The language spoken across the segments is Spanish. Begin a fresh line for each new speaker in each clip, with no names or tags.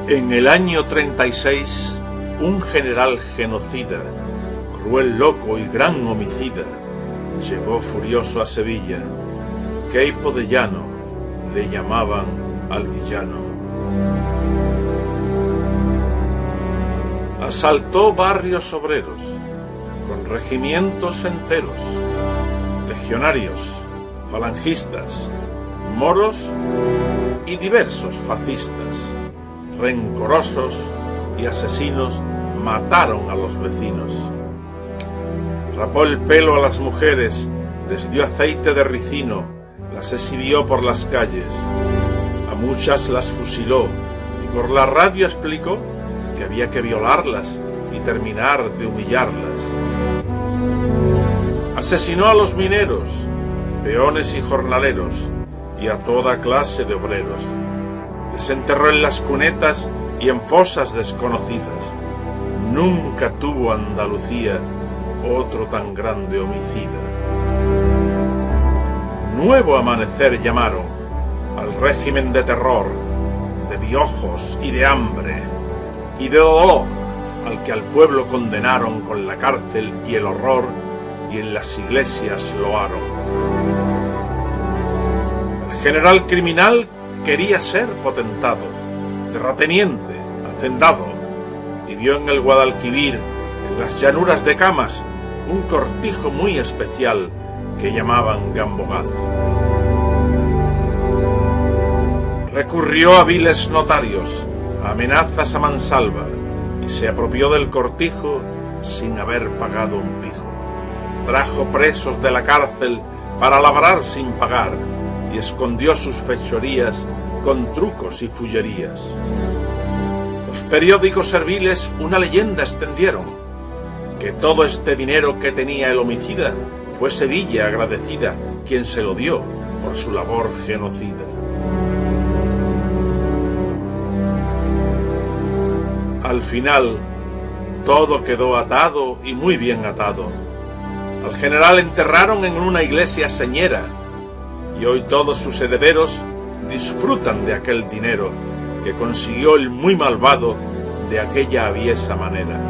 En el año 36, un general genocida, cruel, loco y gran homicida, llegó furioso a Sevilla. Queipo de Llano le llamaban al villano. Asaltó barrios obreros, con regimientos enteros, legionarios, falangistas, moros y diversos fascistas. Rencorosos y asesinos mataron a los vecinos. Rapó el pelo a las mujeres, les dio aceite de ricino, las exhibió por las calles. A muchas las fusiló y por la radio explicó que había que violarlas y terminar de humillarlas. Asesinó a los mineros, peones y jornaleros y a toda clase de obreros. Les enterró en las cunetas y en fosas desconocidas. Nunca tuvo Andalucía otro tan grande homicida. Nuevo amanecer llamaron al régimen de terror, de piojos y de hambre y de dolor, al que al pueblo condenaron con la cárcel y el horror, y en las iglesias loaron. El general criminal quería ser potentado, terrateniente, hacendado, y vio en el Guadalquivir, en las llanuras de Camas, un cortijo muy especial que llamaban Gambogaz. Recurrió a viles notarios, a amenazas a mansalva, y se apropió del cortijo sin haber pagado un pijo. Trajo presos de la cárcel para labrar sin pagar, y escondió sus fechorías con trucos y fullerías. Los periódicos serviles una leyenda extendieron, que todo este dinero que tenía el homicida fue Sevilla agradecida quien se lo dio por su labor genocida. Al final, todo quedó atado y muy bien atado. Al general enterraron en una iglesia señera, y hoy todos sus herederos disfrutan de aquel dinero que consiguió el muy malvado de aquella aviesa manera.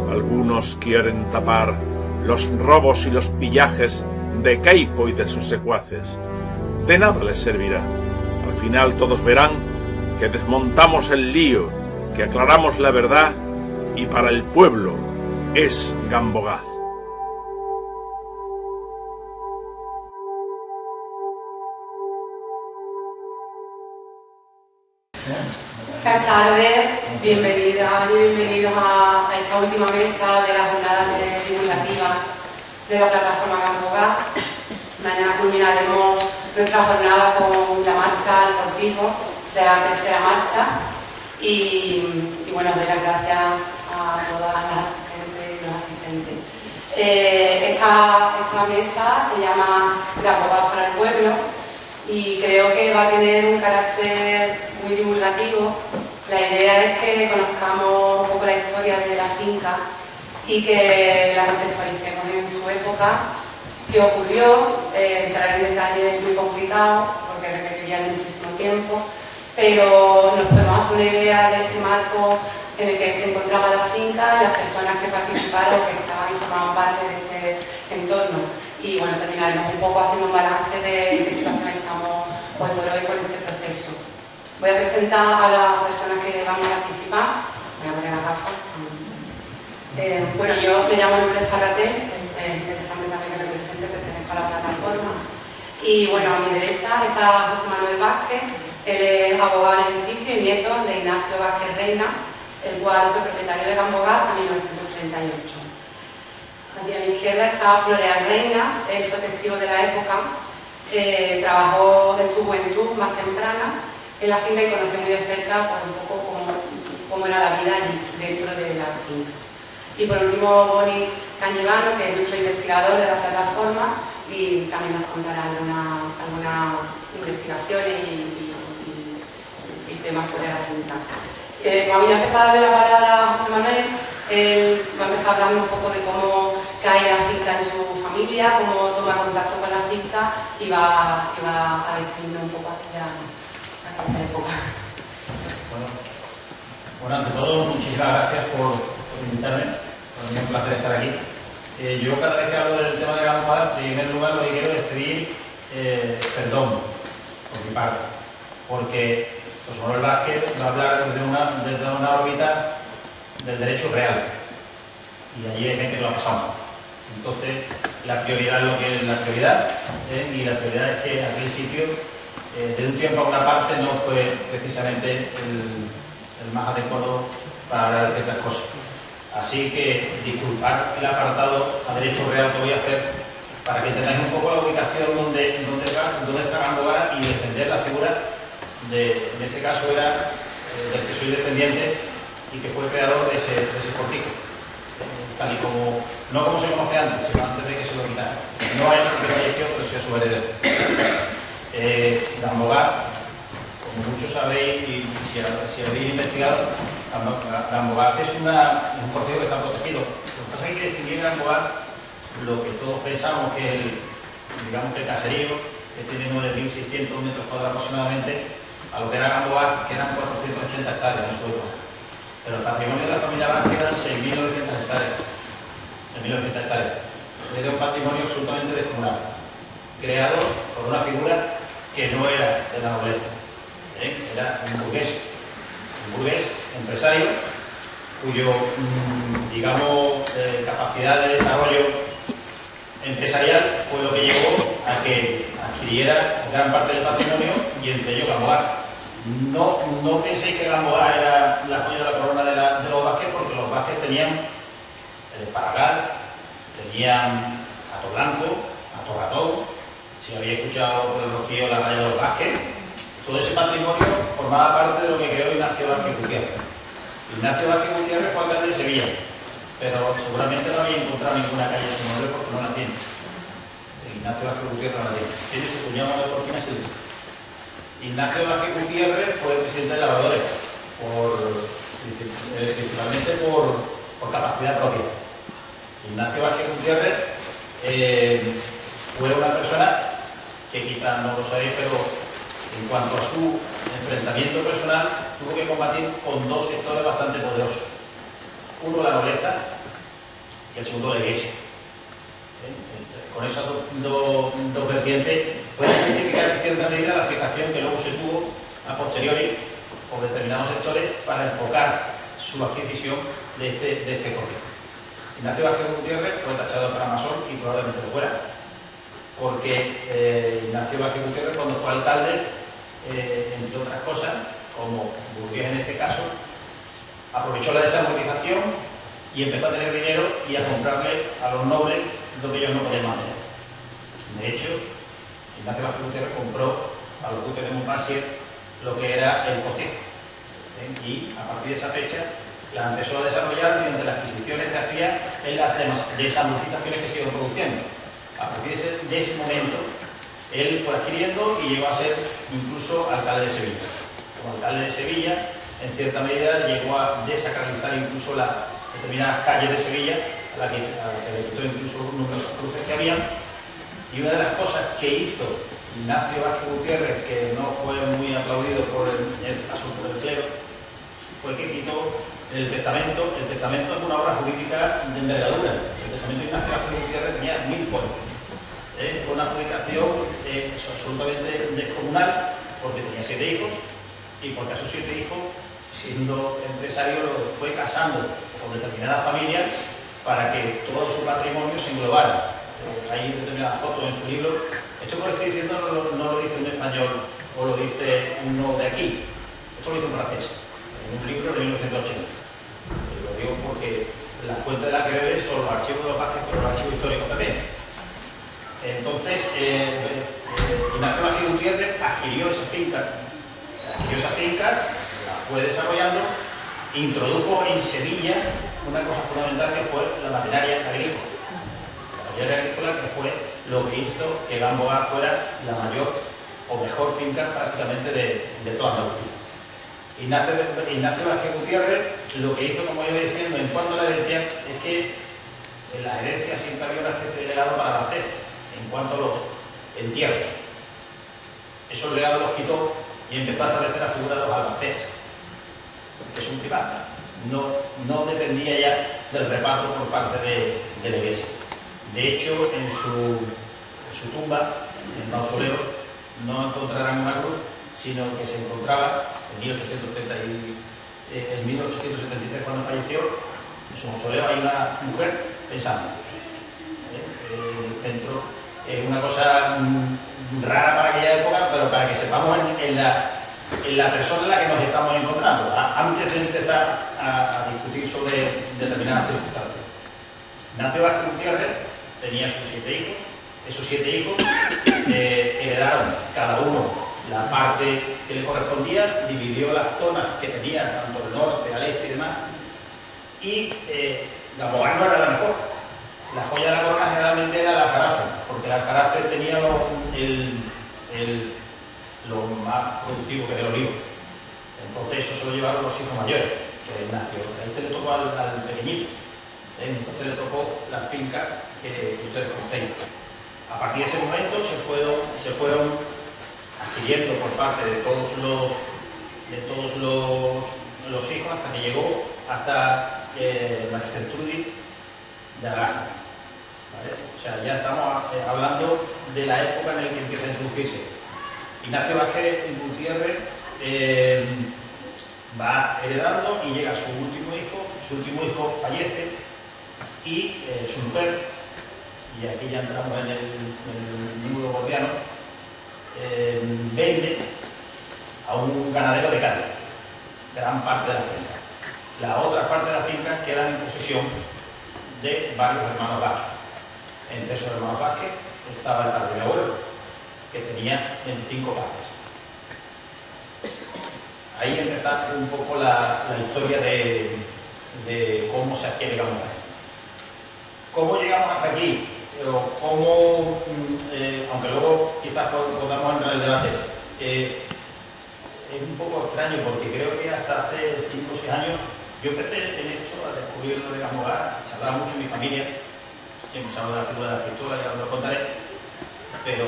Algunos quieren tapar los robos y los pillajes de Queipo y de sus secuaces. De nada les servirá. Al final todos verán que desmontamos el lío, que aclaramos la verdad, y para el pueblo es Gambogaz.
Buenas tardes, bienvenidas y bienvenidos a esta última mesa de la jornada divulgativa de la plataforma Gambogaz. Mañana culminaremos nuestra jornada con la marcha al cortijo, será la tercera marcha, y bueno, doy las gracias a todas las asistentes y los asistentes. Esta mesa se llama Gambogaz para el pueblo, y creo que va a tener un carácter muy divulgativo. La idea es que conozcamos un poco la historia de la finca y que la contextualicemos en su época, qué ocurrió, entrar en detalles muy complicados porque requerirían muchísimo tiempo, pero nos podemos hacer una idea de ese marco en el que se encontraba la finca y las personas que participaron, que estaban y formaban parte de ese entorno. Y bueno, terminaremos un poco haciendo un balance de qué situación estamos hoy por hoy con este proceso. Voy a presentar a las personas que van a participar. Voy a poner la gafa. Bueno, yo me llamo Lourdes Farraté, es interesante también que me presente, pertenezco a la plataforma. Y bueno, a mi derecha está José Manuel Vázquez. Él es abogado en ejercicio y nieto de Ignacio Vázquez Reina, el cual fue propietario de Gambogaz hasta 1938. Aquí a mi izquierda está Floreal Reina. Él fue testigo de la época, trabajó de su juventud más temprana en la finca y conoció muy de cerca pues, un poco cómo era la vida allí, dentro de la finca. Y por último, Boris Cañivano, que es nuestro investigador de la plataforma y también nos contará algunas investigaciones y temas sobre la finca. Voy a empezar a darle la palabra a José Manuel. Él va a empezar hablando un poco de cómo cae la finca en su familia, cómo toma contacto con la finca y va a describirnos un poco aquella época.
Bueno, Bueno, ante todo, muchísimas gracias por invitarme. Para mí es un placer estar aquí. Yo cada vez que hablo del tema de Gambogá, en primer lugar lo que quiero es pedir perdón por mi parte, porque José Manuel Vázquez va a hablar desde una órbita del derecho real, y allí hay gente que lo ha pasado. Entonces, la prioridad es lo que es la prioridad, y la prioridad es que aquel sitio, de un tiempo a una parte, no fue precisamente el más adecuado para hablar de ciertas cosas. Así que disculpar el apartado a derecho real que voy a hacer para que entendáis un poco la ubicación donde está Gambogá y defender la figura en este caso era del que soy descendiente y que fue creador de ese portico. Tal y como, no como se conoce antes, sino antes de que se lo quitara. No hay que falleció, pero sí a su heredero. Gambogá, como muchos sabéis, y si habéis investigado, Gambogá es un portico que está protegido. Lo que pasa es que hay que distinguir Gambogá lo que todos pensamos que es digamos que el caserío, que tiene 9.600 metros cuadrados aproximadamente, a lo que era Gambogá, que eran 480 hectáreas en su época. Pero el patrimonio de la familia Vázquez eran 6.900 hectáreas. 6.900 hectáreas. Era un patrimonio absolutamente descomunal, creado por una figura que no era de la nobleza. Era un burgués empresario, cuyo, digamos, capacidad de desarrollo empresarial fue lo que llevó a que adquiriera gran parte del patrimonio, y entre ellos Gambogá. No penséis que Gambogá era la joya de la corona de los Vázquez, porque los Vázquez tenían Paragal, tenían Hato Blanco, Hato Ratón. Si habéis escuchado por el Rocío la raya de los Vázquez, todo ese patrimonio formaba parte de lo que creó Ignacio Vázquez Gutiérrez. Ignacio Vázquez Gutiérrez fue alcalde de Sevilla, pero seguramente no había encontrado ninguna calle en su nombre porque no la tiene. Ignacio Vázquez Gutiérrez no la tiene. Tiene su cuñado de Cortina Silva. Ignacio Vázquez Gutiérrez fue presidente de Lavadores, principalmente por capacidad propia. Ignacio Vázquez Gutiérrez fue una persona que quizás no lo sabéis, pero en cuanto a su enfrentamiento personal, tuvo que combatir con dos sectores bastante poderosos. Uno, la nobleza, y el segundo, la iglesia. Con esas dos vertientes puede justificar en cierta medida la fijación que luego se tuvo a posteriori por determinados sectores para enfocar su adquisición de este corrido. Ignacio Vázquez Gutiérrez fue tachado de framasón y probablemente lo fuera, porque Ignacio Vázquez Gutiérrez, cuando fue alcalde, entre otras cosas, como burgués en este caso, aprovechó la desamortización y empezó a tener dinero y a comprarle a los nobles lo que ellos no podían mantener. De hecho, Ignacio Vázquez Gutiérrez compró a los duques de Montpensier lo que era el portico. Y a partir de esa fecha la empezó a desarrollar mediante las adquisiciones que hacía en las desamortizaciones que se iban produciendo. A partir de ese momento, él fue adquiriendo y llegó a ser incluso alcalde de Sevilla. Como alcalde de Sevilla, en cierta medida llegó a desacralizar incluso las determinadas calles de Sevilla, a la que le quitó incluso numerosos cruces que había. Y una de las cosas que hizo Ignacio Vázquez Gutiérrez, que no fue muy aplaudido por el clero, fue que quitó el testamento. El testamento es una obra jurídica de envergadura. El testamento de Ignacio Vázquez Gutiérrez tenía 1000 folios. Fue una publicación absolutamente descomunal, porque tenía 7 hijos, y porque a sus 7 hijos, siendo empresario, lo fue casando con determinadas familias para que todo su patrimonio se englobara. Hay determinadas fotos en su libro. Esto que lo estoy diciendo no lo dice un español o lo dice uno de aquí. Esto lo dice un francés, en un libro de 1980. Lo digo porque la fuente de la que bebe son los archivos de los Vázquez, pero los archivos históricos también. Entonces, Ignacio Vázquez Gutiérrez adquirió esa finca, la fue desarrollando, introdujo en Sevilla una cosa fundamental que fue la maquinaria agrícola. La maquinaria agrícola, que fue lo que hizo que Gambogá fuera la mayor o mejor finca prácticamente de toda Andalucía. Ignacio Vázquez Gutiérrez lo que hizo, como iba diciendo, en cuanto a la herencia, es que en las herencias siempre había una especie de legado para hacer en cuanto a los entierros. Esos legados los quitó y empezó a establecer la figura de los albaceas. porque son privadas. No dependía ya del reparto por parte de la Iglesia. De hecho, en su tumba, en el mausoleo, no encontrarán una cruz, sino que se encontraba en 1873, cuando falleció, en su mausoleo hay una mujer pensando. En el centro es una cosa rara para aquella época, pero para que sepamos en la persona en la que nos estamos encontrando, antes de empezar a discutir sobre determinadas circunstancias. Ignacio Vázquez Gutiérrez tenía sus 7 hijos. Esos 7 hijos heredaron cada uno la parte que le correspondía, dividió las zonas que tenía, tanto al norte, al este y demás, y Gamboa no era la mejor. La joya de la corona generalmente era el aljarafe, porque el aljarafe tenía lo más productivo, que es el olivo. Entonces eso se lo llevaron los hijos mayores, que es Ignacio. A este le tocó al pequeñito. Entonces le tocó la finca que ustedes conocen. A partir de ese momento se fueron adquiriendo por parte de todos los hijos, hasta que llegó hasta María Gertrudis de Argasa. ¿Vale? O sea, ya estamos hablando de la época en la que empieza a introducirse. Ignacio Vázquez Gutiérrez va heredando y llega su último hijo fallece y su mujer, y aquí ya entramos en el nudo gordiano, vende a un ganadero de Cádiz gran parte de la finca. La otra parte de la finca queda en posesión de varios hermanos Vázquez. Entre esos hermanos Vázquez estaba el padre de mi abuelo, que tenía 25 partes. Ahí empezaste un poco la historia de cómo se adquiere Gamboa. ¿Cómo llegamos hasta aquí? ¿Cómo, aunque luego quizás podamos entrar en el debate, es un poco extraño porque creo que hasta hace 5 o 6 años yo empecé en esto a descubrir lo de Gamboa, se hablaba mucho en mi familia, siempre se habla de la figura de la escritura, ya os lo contaré, pero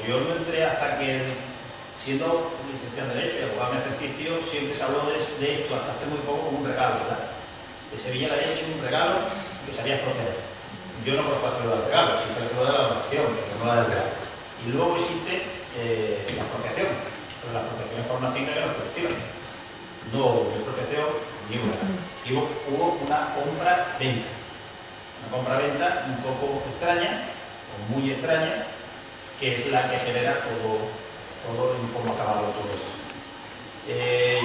yo no entré hasta que, siendo licenciado en Derecho y abogado en ejercicio, siempre se habló de esto hasta hace muy poco como un regalo, ¿verdad? De Sevilla le había hecho un regalo que sabía expropiar. Yo no conozco la figura del regalo, existe la figura de la donación, pero no la del regalo. Y luego existe la expropiación, pero la expropiación es por una finca que no es colectiva. No hubo expropiación ni una. Y hubo una compra-venta. Una compra-venta un poco extraña, o muy extraña, que es la que genera todo en cómo acabado todo esto.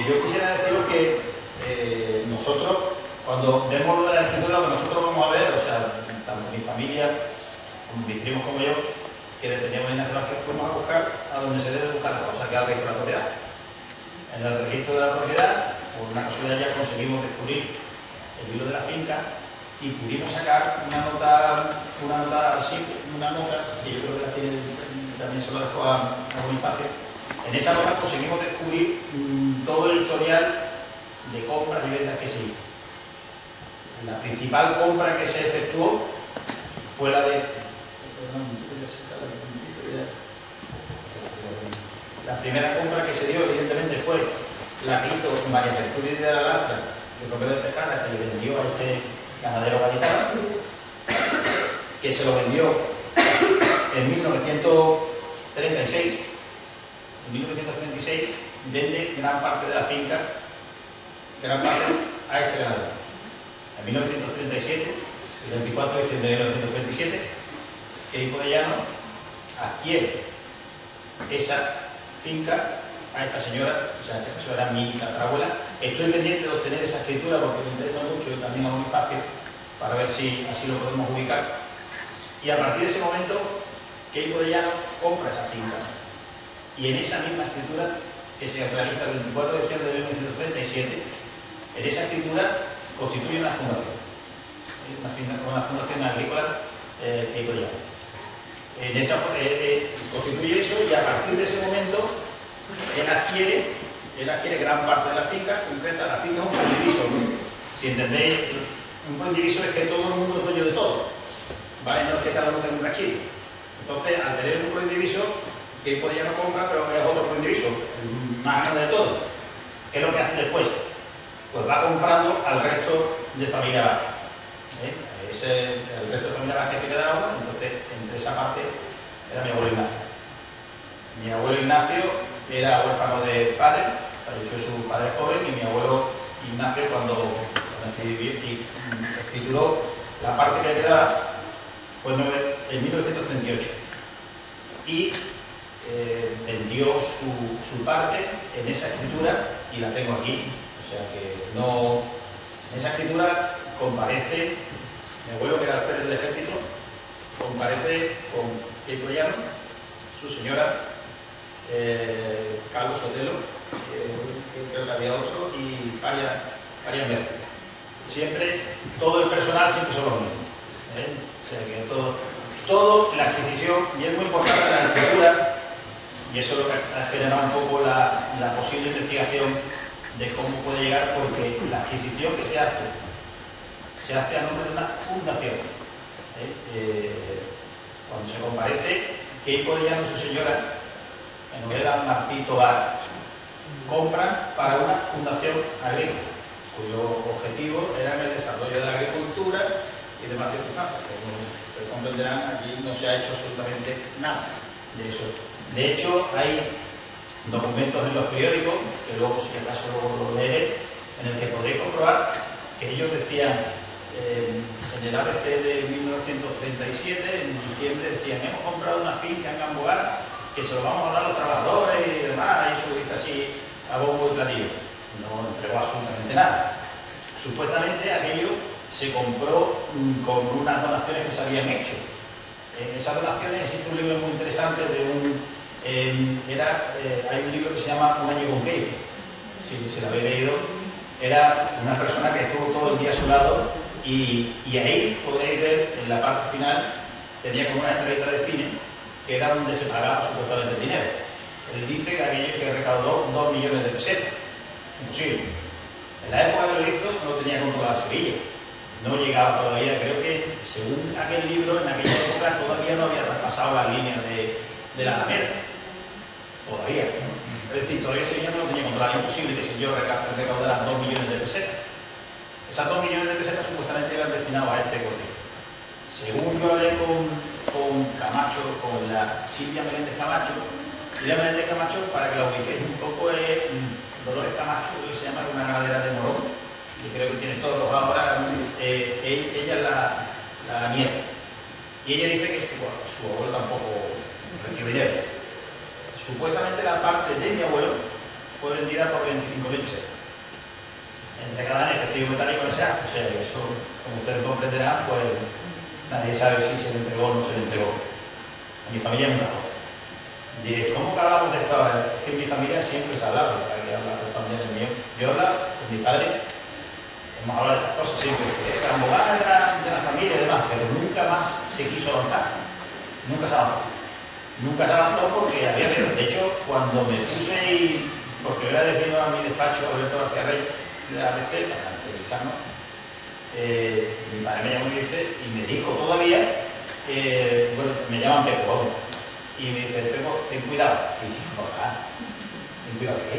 Yo quisiera deciros que nosotros, cuando vemos lo de la escritura, lo que nosotros vamos a ver, o sea, tanto mi familia, como mis primos como yo, que teníamos en Ignacio Vázquez, fuimos a buscar a donde se debe buscar la cosa, que es el registro de la propiedad. En el registro de la propiedad, por una casualidad ya conseguimos descubrir el libro de la finca y pudimos sacar una nota que yo creo que la tiene, también se lo dejó a Bonifacio. En esa nota conseguimos descubrir todo el historial de compras y ventas que se hizo. La principal compra que se efectuó fue la de... La primera compra que se dio, evidentemente, fue la que hizo María Gertrudis de la Lastra, de Romero de Pescara, que le vendió a este ganadero gaditano, que se lo vendió en 1936. En 1936 vende gran parte de la finca, gran parte a este ganadero. En 1937, el 24 de diciembre de 1937, Queipo de Llano adquiere esa finca a esta señora, o sea, esta señora era mi tatarabuela. Estoy pendiente de obtener esa escritura porque me interesa mucho y también a muy fácil para ver si así lo podemos ubicar. Y a partir de ese momento, Queipo de Llano compra esa finca. Y en esa misma escritura que se realiza el 24 de diciembre de 1937, en esa escritura constituye una fundación. Una fundación agrícola Queipo de Llano. En esa, constituye eso y a partir de ese momento él adquiere gran parte de la finca, concreta la finca es un coindiviso, ¿no? Si entendéis, un coindiviso es que todo el mundo es dueño de todo, ¿vale? No es que cada uno tenga un cachillo. Entonces, al tener un coindiviso, Queipo de Llano compra, pero es otro coindiviso, el más grande de todos. ¿Qué es lo que hace después? pues va comprando al resto de familia Vázquez. El resto de familia Vázquez que quedaba, entonces entre esa parte era mi abuelo Ignacio. Mi abuelo Ignacio era huérfano de padre, falleció su padre joven, y mi abuelo Ignacio cuando escrituró la parte que le quedaba fue en 1938 y vendió su parte en esa escritura y la tengo aquí. O sea que no, en esa escritura comparece mi abuelo, que era alférez del ejército, comparece con Keiko Llano, su señora, Carlos Sotelo, creo que había otro, y varias veces. Siempre, todo el personal siempre son los mismos. O sea que todo la adquisición, y es muy importante la escritura, y eso es lo que ha generado un poco la posible investigación de cómo puede llegar, porque la adquisición que se hace a nombre de una fundación. Cuando se comparece, Keiko Llano y su señora, en novela Martí Tobar, compran para una fundación agrícola, cuyo objetivo era el desarrollo de la agricultura y demás circunstancias. Como ustedes comprenderán, aquí no se ha hecho absolutamente nada de eso. De hecho, hay documentos en los periódicos, que luego, si acaso lo leeré, en el que podréis comprobar que ellos decían, en el ABC de 1937, en diciembre, decían: hemos comprado una finca en Gamboa que se lo vamos a dar a los trabajadores y demás, y eso dice así a bombo y platillo. No entregó absolutamente nada. Supuestamente aquello se compró con unas donaciones que se habían hecho. En esas donaciones existe un libro muy interesante de hay un libro que se llama Un año con Keiko, si lo habéis leído. Era una persona que estuvo todo el día a su lado y ahí podréis ver en la parte final, tenía como una estrellita de cine que era donde se pagaba supuestamente el dinero. Él dice que aquello que recaudó 2 millones de pesetas. Imposible. En la época que lo hizo no tenía controlada Sevilla. No llegaba todavía, creo que según aquel libro, en aquella época todavía no había traspasado la línea de la Alameda. Todavía. Es decir, todavía Sevilla no lo tenía controlado. Imposible que ese señor recaudara 2 millones de pesetas. Esas 2 millones de pesetas supuestamente eran destinadas a este corte. Según yo hablé con Camacho, con la Silvia Meléndez Camacho, para que la ubiquéis un poco, es Dolores Camacho, que se llama una ganadera de Morón, y creo que tiene todos los ahora. Ella es la nieta, y ella dice que su abuelo tampoco recibe dinero. Supuestamente la parte de mi abuelo fue vendida por 25.000 pesetas, entregada en efectivo metálico en ese acto. O sea, eso, como ustedes comprenderán, pues nadie sabe si se le entregó o no se le entregó. A mi familia nunca fue. Diré, ¿cómo que hablamos de esto? Es que en mi familia siempre se ha hablado, hay que hablar de familia mío. Yo hablaba con mi padre, hemos hablado de estas cosas siempre, que la abogada de la familia y demás, pero nunca más se quiso avanzar. Nunca se avanzó. Nunca se avanzó porque había miedo. De hecho, cuando me puse porque era vecino a mi despacho, Alberto García Rey, de la ABC, para entrevistarnos, mi padre me llamó y me dijo todavía, bueno, me llaman Pepo, vamos. Y me dice: Pepo, ten cuidado. Y digo: papá, ¿ten cuidado de qué?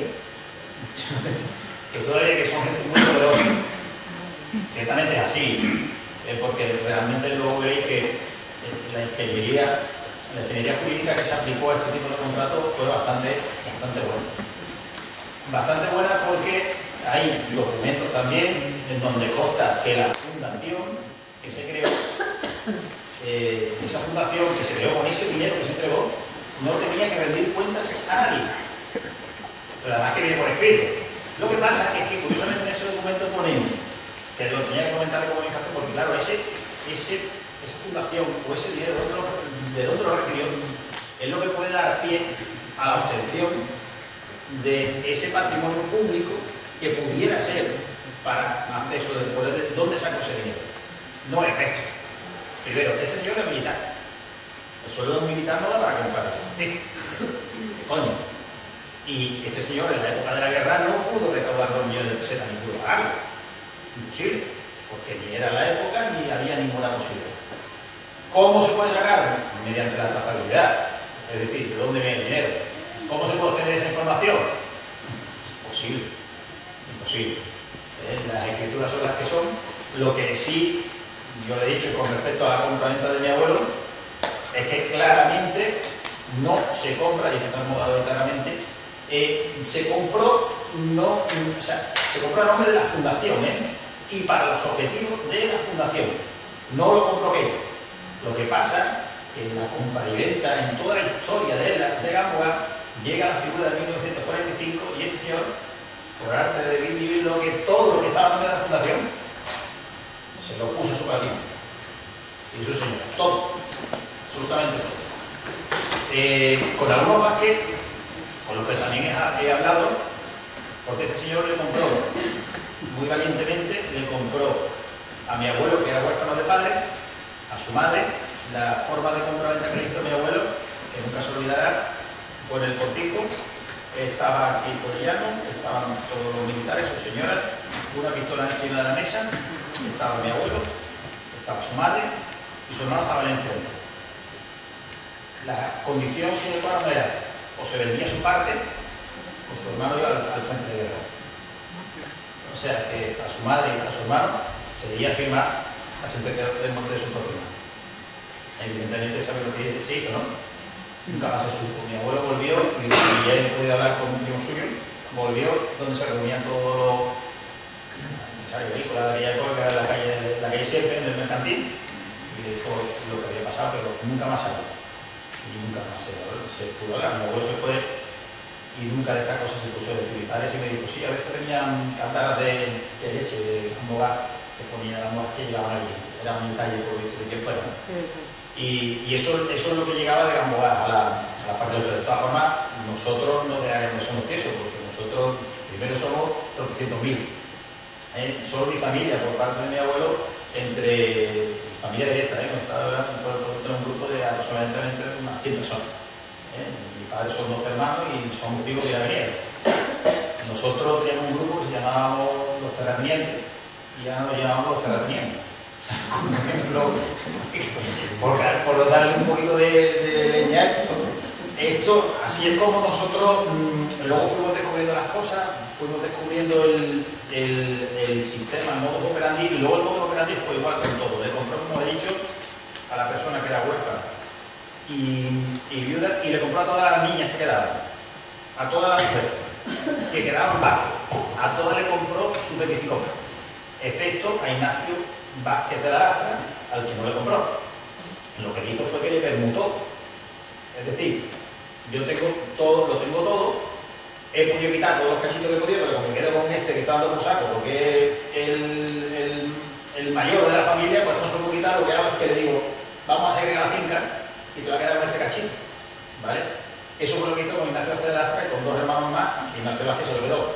Que todavía que son gente muy poderosa. Ciertamente es así, porque realmente luego veréis que la ingeniería jurídica que se aplicó a este tipo de contratos fue bastante buena. Bastante buena porque hay documentos también en donde consta que la fundación que se creó, esa fundación que se creó con ese dinero que se entregó, no tenía que rendir cuentas a nadie. Pero además que viene por escrito. Lo que pasa es que curiosamente en ese documento ponemos que lo tenía que comentar de comunicación, porque claro, esa fundación o ese dinero de dónde lo recibió es lo que puede dar pie a la obtención de ese patrimonio público que pudiera ser para acceso del poder. ¿De dónde sacó ese dinero? No es esto. Primero, este señor es militar. El sueldo de un militar no da para comprar ese. ¿Qué coño? Y este señor en la época de la guerra no pudo recaudar 2 millones de pesetas ni pudo pagarlo. Imposible, porque ni era la época ni había ninguna posibilidad. ¿Cómo se puede sacar? Mediante la trazabilidad. Es decir, ¿de dónde viene el dinero? ¿Cómo se puede obtener esa información? Imposible. Imposible. Las escrituras son las que son. Lo que sí, yo le he dicho con respecto a la compraventa de mi abuelo, es que claramente no se compra, y está acomodado claramente, se compró, se compró a nombre de la fundación, y para los objetivos de la fundación. No lo compró aquello. Lo que pasa es que en la compra y venta, en toda la historia de Gamboa, llega la figura de 1945 y este señor, por arte de vivir lo que todo lo que estaba en la fundación, se lo puso en su patrimonio. Y eso, señor, todo, absolutamente todo. Con algunos más con los que también he hablado, porque este señor le compró, muy valientemente, le compró a mi abuelo, que era huérfano de padre, a su madre. La forma de compraventa que le hizo mi abuelo, que nunca se olvidará, fue en el cortijo. Estaba aquí Corellano, estaban todos los militares, sus señoras, una pistola encima de la mesa, estaba mi abuelo, estaba su madre y su hermano estaba en el enfrente. La condición sine qua non era o se vendía su parte o su hermano iba al frente de guerra. O sea que a su madre y a su hermano se debía firmar la sentencia de muerte de su propio hermano. Evidentemente sabe lo que se hizo, ¿no? Nunca más se supo. Mi abuelo volvió, y ya he podido hablar con un primo suyo, volvió donde se reunían todos los empresarios agrícolas de aquella época, que era la calle Sierpe, en el mercantil, y le dijo lo que había pasado, pero nunca más habló. Y nunca más se pudo hablar. Mi abuelo se fue y nunca de estas cosas se puso a decir. Mi padre sí me dijo, sí, a veces venían cantaras de leche, de mogar, que ponían las mogas que llegaban allí. Era un talle por visto de quién fuera, ¿no? Y eso es lo que llegaba de Gamboa a la parte de todas formas. Nosotros no somos queso, porque nosotros primero somos tropecientos mil. Solo mi familia, por parte de mi abuelo, entre familia directa, un grupo de aproximadamente unas 100 personas. Mi padre son 12 hermanos y somos primos de la avenida. Nosotros teníamos un grupo que se llamábamos los terratenientes y ya nos llamábamos los terratenientes. Como ejemplo, por darle un poquito de leña a esto, así es como nosotros luego fuimos descubriendo las cosas, fuimos descubriendo el sistema, el modus operandi, y luego el modus operandi fue igual con todo. Le compró, como he dicho, a la persona que era huérfana y viuda, y le compró a todas las niñas que quedaban, a todas las mujeres que quedaban vacas, a todas le compró su 25 pesos, excepto a Ignacio Vázquez de la Lastra, al que no le compró. Lo que hizo fue que le permutó. Es decir, yo tengo todo, lo tengo todo, he podido quitar todos los cachitos que he podido, pero como me quedo con este que está dando por saco, porque es el mayor de la familia, pues no se lo puedo quitar. Lo que hago es que le digo, vamos a seguir a la finca y te va a quedar con este cachito, ¿vale? Eso fue lo que hizo con Ignacio Vázquez de la Lastra y con dos hermanos más. Ignacio Vázquez se lo quedó.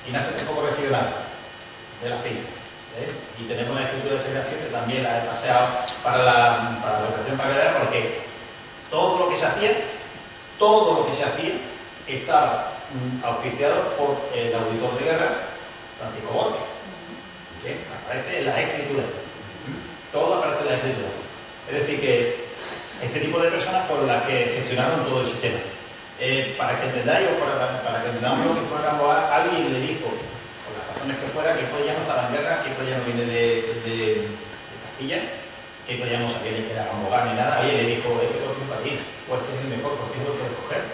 Ignacio tampoco recibió nada de la finca. Y tenemos la escritura de segregación que también la he paseado para la operación para porque todo lo que se hacía estaba auspiciado por el auditor de guerra, Francisco Borges. Aparece en la escritura. Todo aparece en la escritura. Es decir, que este tipo de personas fueron las que gestionaron todo el sistema. Para que entendáis, o para que entendamos lo que fue Gamboa, alguien le dijo, que fuera, que ya no estaba en guerra, que ya no viene de Castilla, que ya no sabía ni que era Gamboa ni nada. Alguien le dijo, este es un país, o este es el mejor, porque es lo que puedes coger.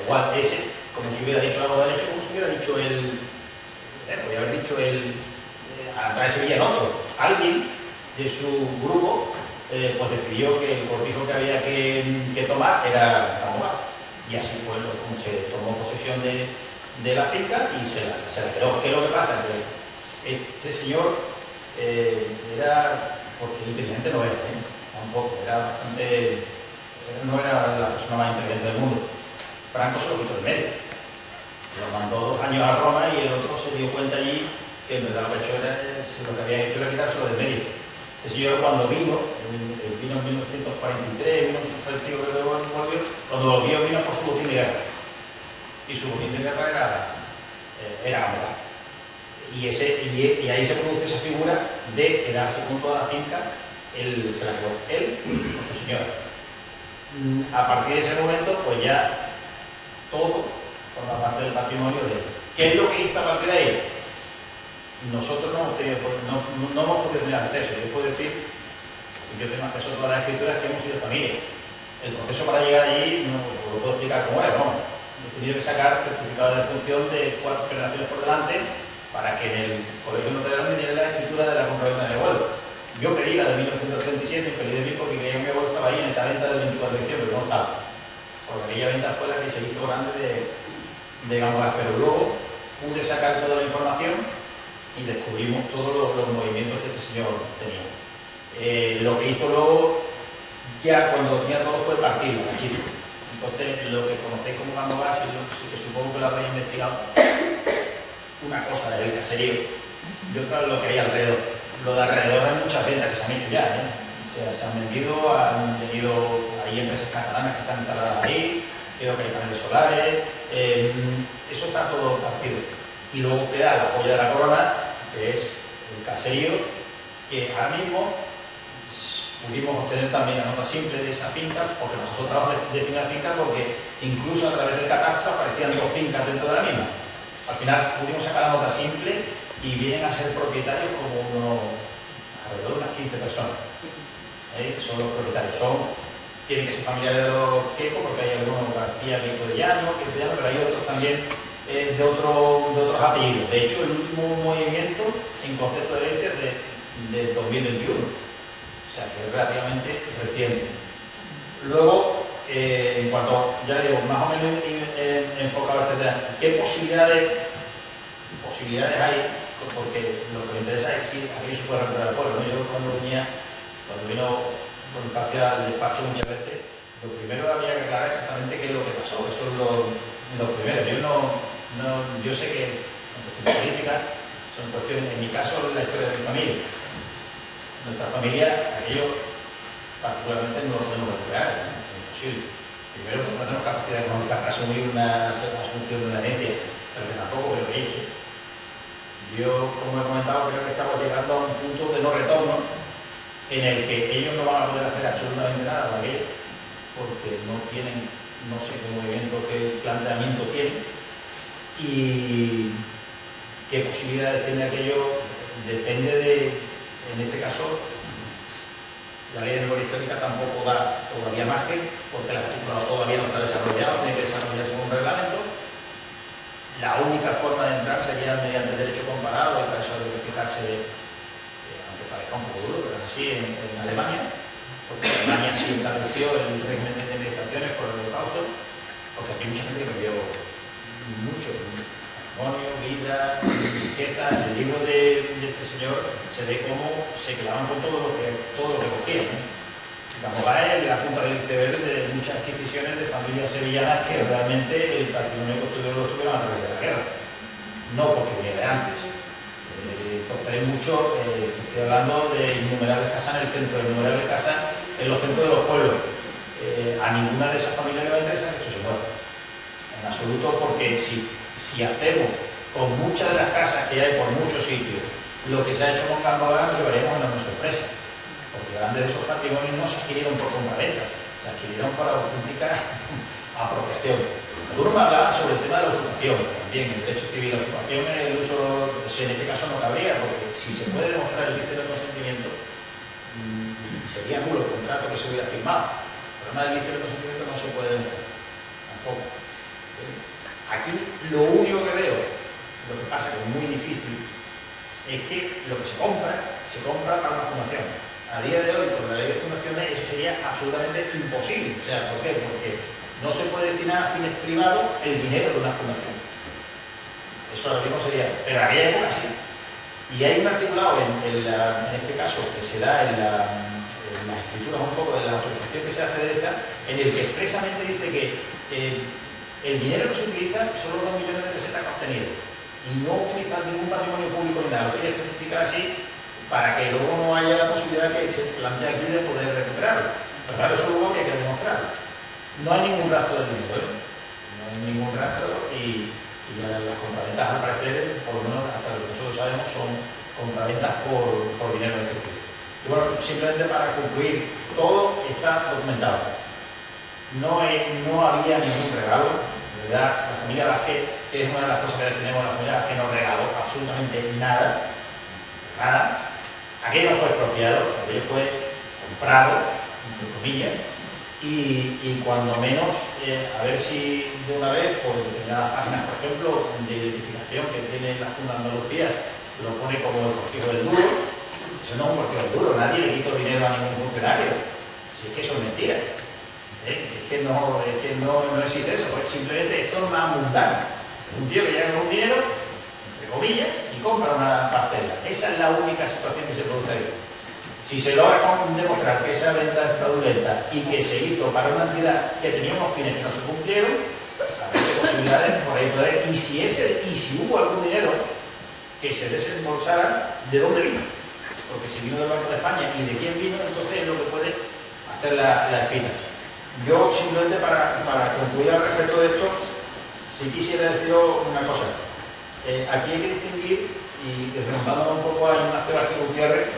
Igual ese, como si hubiera dicho algo de hecho, como si hubiera dicho podría haber dicho atrás de Sevilla en otro. Alguien de su grupo pues decidió que el cortijo que había que tomar era Gamboa. Y así fue como se tomó posesión de la finca y se la quedó. ¿Qué es lo que pasa? Que este señor era, porque inteligente no era, tampoco, era bastante, no era la persona más inteligente del mundo. Franco se lo quitó de medio. Lo mandó 2 años a Roma y el otro se dio cuenta allí que en verdad lo que había hecho era quitárselo de medio. Este señor cuando vino en 1943, 1945, cuando volvió vino por su botín de guerra. Y su botín de guerra era Gamboa. Y ahí se produce esa figura de quedarse con toda la finca, se la quedó él con su señora. A partir de ese momento, pues ya todo forma parte del patrimonio de él. ¿Qué es lo que hizo a partir de ahí? nosotros no hemos podido tener acceso. Yo puedo decir, yo tengo acceso a todas las escrituras que hemos sido familia. El proceso para llegar allí no lo puedo explicar cómo es, ¿no? He tenido que sacar certificado de defunción de 4 generaciones por delante para que en el colegio notarial me dieran la escritura de la compraventa de mi abuelo. Yo pedí la de 1937, infeliz de mí, porque creía que mi abuelo estaba ahí en esa venta del 24 de diciembre, pero no estaba. Porque aquella venta fue la que se hizo grande de Gamboa. Pero luego pude sacar toda la información y descubrimos todos los movimientos que este señor tenía. Lo que hizo luego, ya cuando lo tenía todo, fue partirlo, cachito. Entonces, lo que conocéis como Gamboa, sí que supongo que lo habréis investigado, una cosa es el caserío y otra es lo que hay alrededor. Lo de alrededor hay muchas ventas que se han hecho ya, O sea, se han vendido, han tenido, hay empresas catalanas que están instaladas ahí, creo que hay paneles solares, eso está todo partido. Y luego queda la joya de la corona, que es el caserío, que ahora mismo pudimos obtener también la nota simple de esa finca, porque nosotros trabajamos de finca a finca, porque incluso a través del catastro aparecían 2 fincas dentro de la misma. Al final pudimos sacar la nota simple y vienen a ser propietarios como alrededor de unas 15 personas. Son los propietarios. Tienen que ser familiares de los quecos, porque hay algunos García, Queco de Llano, pero hay otros también de otros apellidos. De hecho, el último movimiento en concepto de herencia es de 2021. O sea, que es relativamente reciente. Luego, en cuanto, ya le digo, más o menos enfocado a este tema, ¿qué posibilidades hay? Porque lo que me interesa es si aquello se puede recuperar el pueblo, ¿no? Yo cuando vino por hacia el despacho muchas veces, lo primero había que aclarar exactamente qué es lo que pasó. Eso es lo primero. Yo sé que en cuestiones políticas son cuestiones, en mi caso, la historia de mi familia. Nuestra familia, aquello particularmente no lo podemos recuperar, es imposible. Primero, porque no tenemos capacidad económica para asumir una asunción de una herencia, pero que tampoco creo que ellos. Yo, como he comentado, creo que estamos llegando a un punto de no retorno en el que ellos no van a poder hacer absolutamente nada con aquello, porque no tienen, no sé qué movimiento, qué planteamiento tienen y qué posibilidades tiene aquello, depende de. En este caso, la ley de memoria histórica tampoco da todavía margen, porque el artículo todavía no está desarrollado, tiene que desarrollarse un reglamento. La única forma de entrar sería mediante derecho comparado, en caso de fijarse, aunque parezca un poco duro, pero es así en Alemania, porque Alemania sí estableció el régimen de indemnizaciones por el holocausto, porque aquí hay mucha gente que perdió mucho. Patrimonio, vida, riqueza. En el libro de este señor se ve cómo se quedaban con todo lo que cogían. Gamboa es la punta del iceberg de muchas adquisiciones de familias sevillanas que realmente el patrimonio construido lo tuvieron a través de la guerra, no porque viene de antes. Entonces hay mucho, estoy hablando de innumerables casas en el centro, de innumerables casas en los centros de los pueblos. A ninguna de esas familias le va a interesar que esto se mueva. En absoluto, porque si hacemos con muchas de las casas que hay por muchos sitios lo que se ha hecho con Gamboa, nos llevaremos una sorpresa, porque grandes de esos patrimonios no se adquirieron por compraventa, se adquirieron para auténtica apropiación. Algunos me hablaban sobre el tema de la usurpación, también el derecho civil, la usurpación en el uso, en este caso no cabría, porque si se puede demostrar el vicio del consentimiento, sería nulo el contrato que se hubiera firmado. El problema del vicio del consentimiento no se puede demostrar, tampoco. Aquí lo único que veo, lo que pasa que es muy difícil, es que lo que se compra para una fundación. A día de hoy, con la ley de fundaciones, eso sería absolutamente imposible. O sea, ¿por qué? Porque no se puede destinar a fines privados el dinero de una fundación. Eso ahora mismo sería. Pero había épocas así. Y hay un articulado en este caso que se da en las escrituras un poco de la autorización que se hace de esta, en el que expresamente dice que el dinero que se utiliza son los 2 millones de pesetas que ha obtenido y no utilizar ningún patrimonio público ni nada. Lo quiere especificar así para que luego no haya la posibilidad que se plantea aquí de poder recuperarlo. Pero claro, eso luego hay que demostrar. No hay ningún rastro de dinero, no hay ningún rastro y las compraventas al parecer, por lo menos hasta lo que nosotros sabemos, son compraventas por dinero efectivo. Y bueno, simplemente para concluir, todo está documentado. No había ningún regalo, de verdad, la familia Vázquez que es una de las cosas que defendemos en la familia, que no regaló absolutamente nada, aquello no fue expropiado, aquello fue comprado, entre comillas, y cuando menos, a ver si de una vez, por determinadas páginas, por ejemplo, de identificación que tiene la Junta de Andalucía, lo pone como el cortijo del duro. Eso no es un cortijo del duro, nadie le quitó dinero a ningún funcionario. Si es que eso es mentira. Es que no existe eso, pues simplemente esto es una mundana. Un tío que llega con un dinero, entre comillas, y compra una parcela. Esa es la única situación que se produce ahí. Si se logra demostrar que esa venta es fraudulenta y que se hizo para una entidad que tenía unos fines que no se cumplieron, a ver qué posibilidades por ahí poder. Y si hubo algún dinero que se desembolsara, ¿de dónde vino? Porque si vino del Banco de España y de quién vino, entonces es lo que puede hacer la espina. Yo simplemente para concluir al respecto de esto, sí quisiera deciros una cosa. Aquí hay que distinguir, y remontándonos un poco a Ignacio Vázquez Gutiérrez,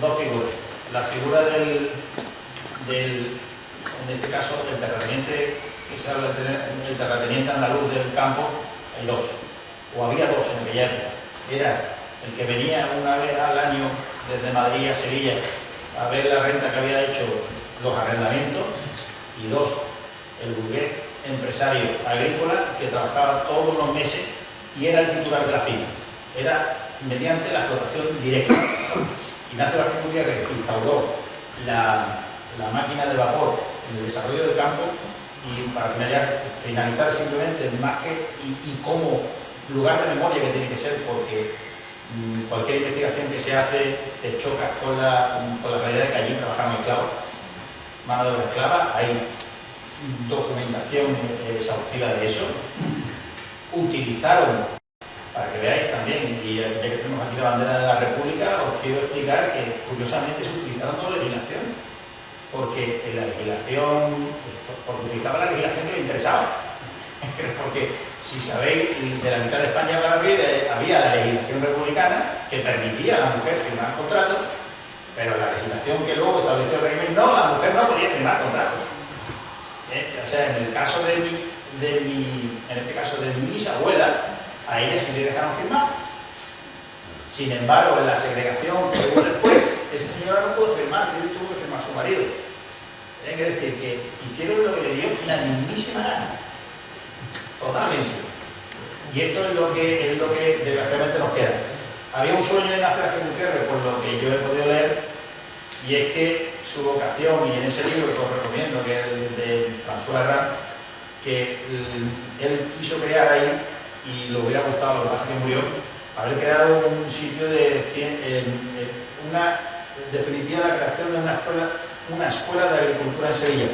dos figuras. La figura en este caso, el terrateniente, que se habla del terrateniente andaluz del campo, hay dos, o había dos en aquella época. Era el que venía una vez al año desde Madrid a Sevilla a ver la renta que había hecho los arrendamientos, y dos, el burgués empresario agrícola que trabajaba todos los meses y era el titular de la finca. Era mediante la explotación directa. Ignacio Vázquez Gutiérrez instauró la máquina de vapor en el desarrollo del campo, y para finalizar simplemente más que y como lugar de memoria que tiene que ser, porque cualquier investigación que se hace te choca con la realidad de que allí trabajaban esclavos, mano de obra esclava. Hay documentación exhaustiva de eso. Utilizaron, para que veáis también, y ya que tenemos aquí la bandera de la República, os quiero explicar que curiosamente se utilizaron dos legislaciones, porque utilizaba la legislación que le interesaba. Porque si sabéis, de la mitad de España para arriba había la legislación republicana que permitía a la mujer firmar contratos, pero la legislación que luego estableció el régimen, no, la mujer no podía firmar contratos. O sea, en el caso en este caso de mi bisabuela, a ella sí le dejaron firmar. Sin embargo, en la segregación que hubo después, esa señora no pudo firmar, tuvo que firmar su marido. Es decir, que hicieron lo que le dio la mismísima gana. Totalmente. Y esto es lo que desgraciadamente nos queda. Había un sueño de Ignacio Vázquez Gutiérrez, por lo que yo he podido leer, y es que su vocación, y en ese libro que os recomiendo, que es el de François Herrán, que él quiso crear ahí, y le hubiera gustado, lo que pasa es que murió, haber creado un sitio definitiva la creación de una escuela de agricultura en Sevilla,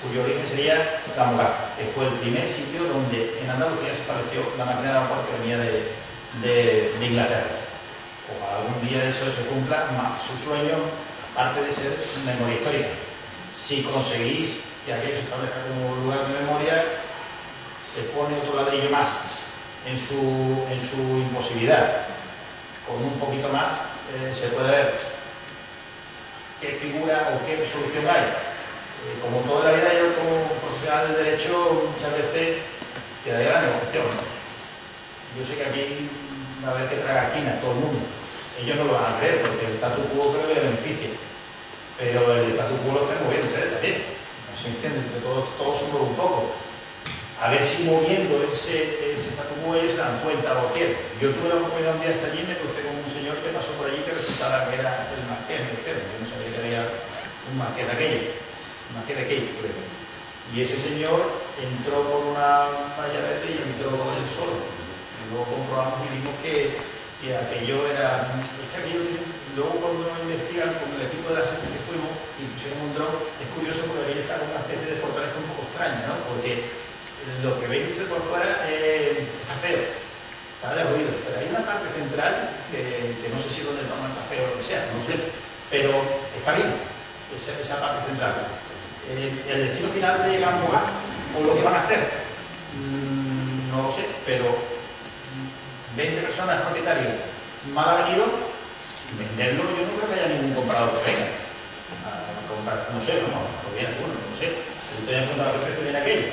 cuyo origen sería La Mogaza, que fue el primer sitio donde en Andalucía se estableció la máquina de vapor que venía de Inglaterra. Ojalá algún día eso se cumpla, más su sueño, aparte de ser memoria histórica. Si conseguís que aquello se establezca como lugar de memoria, se pone otro ladrillo más en su imposibilidad. Con un poquito más se puede ver qué figura o qué solución hay. Como toda la vida, yo como profesional del derecho muchas veces quedaría la negociación. Yo sé que aquí va a haber que tragar quina todo el mundo. Ellos no lo van a creer porque el statu quo creo que les beneficia. Pero el statu quo lo están moviendo ustedes también. No se entiende, entre todos somos un poco. A ver si moviendo ese statu quo ellos se dan cuenta o quieren. Yo tuve la oportunidad un día hasta allí y me crucé con un señor que pasó por allí que resultaba que era el marqués, yo no sabía que había un marqués de aquello. Y ese señor entró por una valladeta y entró él solo. Y luego comprobamos y vimos que aquello era... luego cuando investigan con el equipo de la SEPE que fuimos y pusieron un dron, es curioso porque aquello está con una especie de fortaleza un poco extraña, ¿no? Porque lo que veis usted por fuera está feo, está derruido, pero hay una parte central que no sé si es donde toman café o lo que sea, no sé, pero está bien, esa parte central. El destino final de la Mogaza, o lo que van a hacer, no lo sé, pero 20 personas propietarios mal avenidos, venderlo yo no creo que haya ningún comprador que venga a comprar, no sé, no viene alguno, no sé. Si usted me ha preguntado qué precio viene aquello,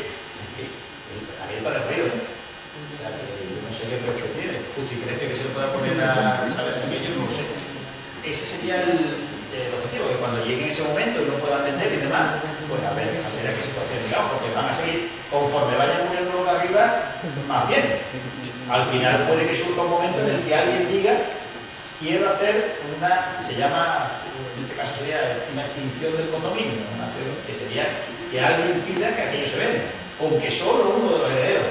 aquello está derruido, ¿eh? O sea, que yo no sé qué precio tiene. Justo y parece que se lo pueda poner a saber pequeño, no lo sé. Ese sería el objetivo, que cuando llegue en ese momento y no puedan vender y demás, pues a ver a qué situación llegamos, porque van a seguir, conforme vayan muriendo los de arriba, más bien. Al final puede que surja un momento en el que alguien diga, quiero hacer una, se llama, en este caso sería una extinción del condominio, que sería que alguien pida que aquello se venda, aunque solo uno de los herederos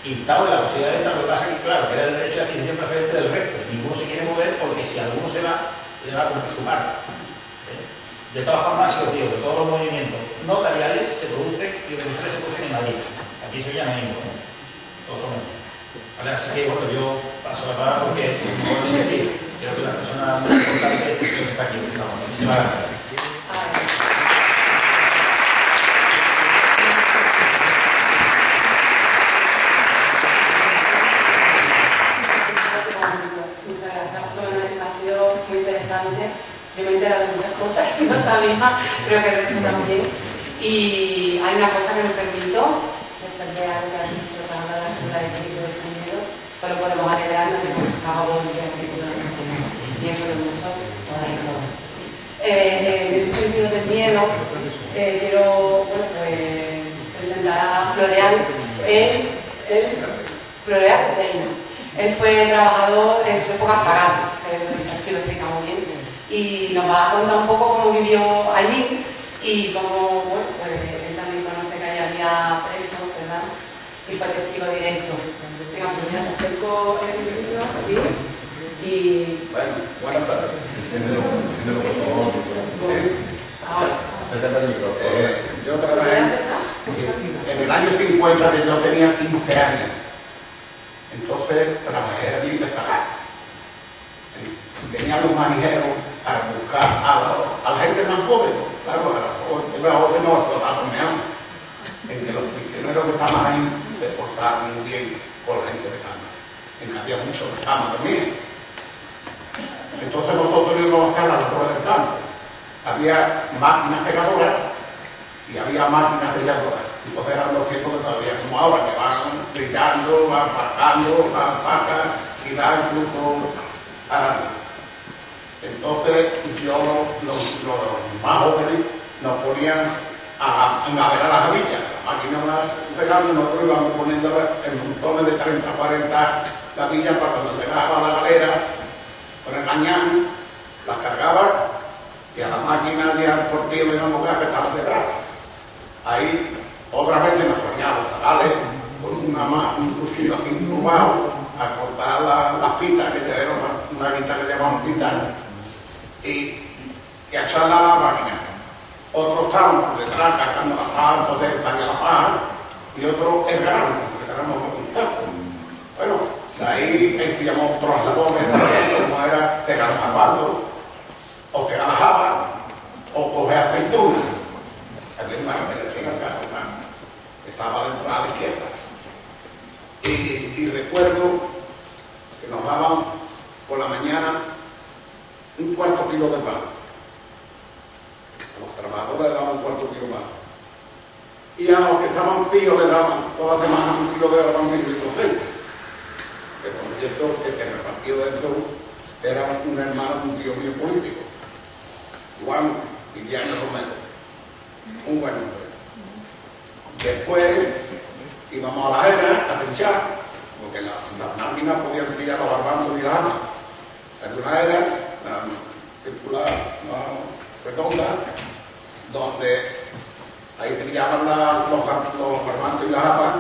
instado de la posibilidad de esta, lo que pasa es que, claro, que era el derecho de adquisición preferente del resto, ninguno se quiere mover porque si alguno se va, le va a cumplir su parte. De todas formas, si os digo que todos los movimientos notariales se producen y los tres se producen en Madrid. Aquí se llama mismo, ¿no? Todos somos. Vale, así que bueno, yo paso la palabra porque por insistir, creo que la persona más importante está aquí. Muchísimas gracias.
Muchas gracias, ha sido muy interesante. Yo me he enterado de muchas cosas que no sabía, creo que el resto también. Y hay una cosa que me permito, después de algo que has dicho, que habla de la figura de crítico de Señero, solo podemos alegrarnos de que se acaba de volver a crítico de Señero. Y eso es mucho, toda y todo. En ese sentido del miedo, quiero bueno, pues, presentar a Floreal. Floreal Reina. Él fue trabajador en su época Fagal, así lo explica muy bien. Y nos va a contar un poco cómo vivió allí y cómo, bueno, pues él también conoce que allí había presos, ¿verdad? Y fue testigo directo. Venga, Floreal, te acerco el libro, ¿sí? Y...
Bueno, buenas tardes. Enciéndelo, por favor. Yo trabajé en el año 50, que yo tenía 15 años. Entonces trabajé allí destacado. Venían los manijeros a buscar a la gente más joven, claro, a la joven no explotaban mejor, en que los prisioneros que estaban ahí se portaban muy bien con la gente de cama, en que había muchos de cama también. Entonces nosotros íbamos a hacer la labor del campo. Había máquinas secadoras y había máquinas trilladoras. Entonces eran los tiempos que todavía, como ahora, que van trillando, van pascando, van pasas y dan fruto arando. Entonces los más jóvenes nos ponían a ver a las gavillas. La máquina más pegando, nosotros íbamos poniendo en montones de 30, 40 gavillas para cuando llegaba a la galera, con el cañán, las cargaban y a la máquina de portillo de la mujer que estaba detrás. Ahí otras veces nos poníamos los zagales con un cuchillo así incubado a cortar las pitas, que ya era una guita que llamaban pitas, y a echarla a la máquina. Otros estaban por detrás cargando la paja, entonces estaría la paja, y otros el grano con un taco. Bueno, de ahí hacíamos otros labores también, como era cegar los zapatos, o cegar las habas, o coger aceitunas. Había una repetición acá, estaba a la entrada a la izquierda. Y recuerdo que nos daban por la mañana un cuarto kilo de pan. A los trabajadores le daban un cuarto kilo de pan. Y a los que estaban fijos le daban toda la semana un kilo de garbanzo y un litro de aceite. Que por cierto, que en el partido del Sur era un hermano de un tío mío político, Juan Viviano Romero, un buen hombre. Después íbamos a la era a trinchar, porque las máquinas podían trillar los garbanzos y las habas. Había una era, la circular, redonda, donde ahí trillaban los garbanzos y las habas,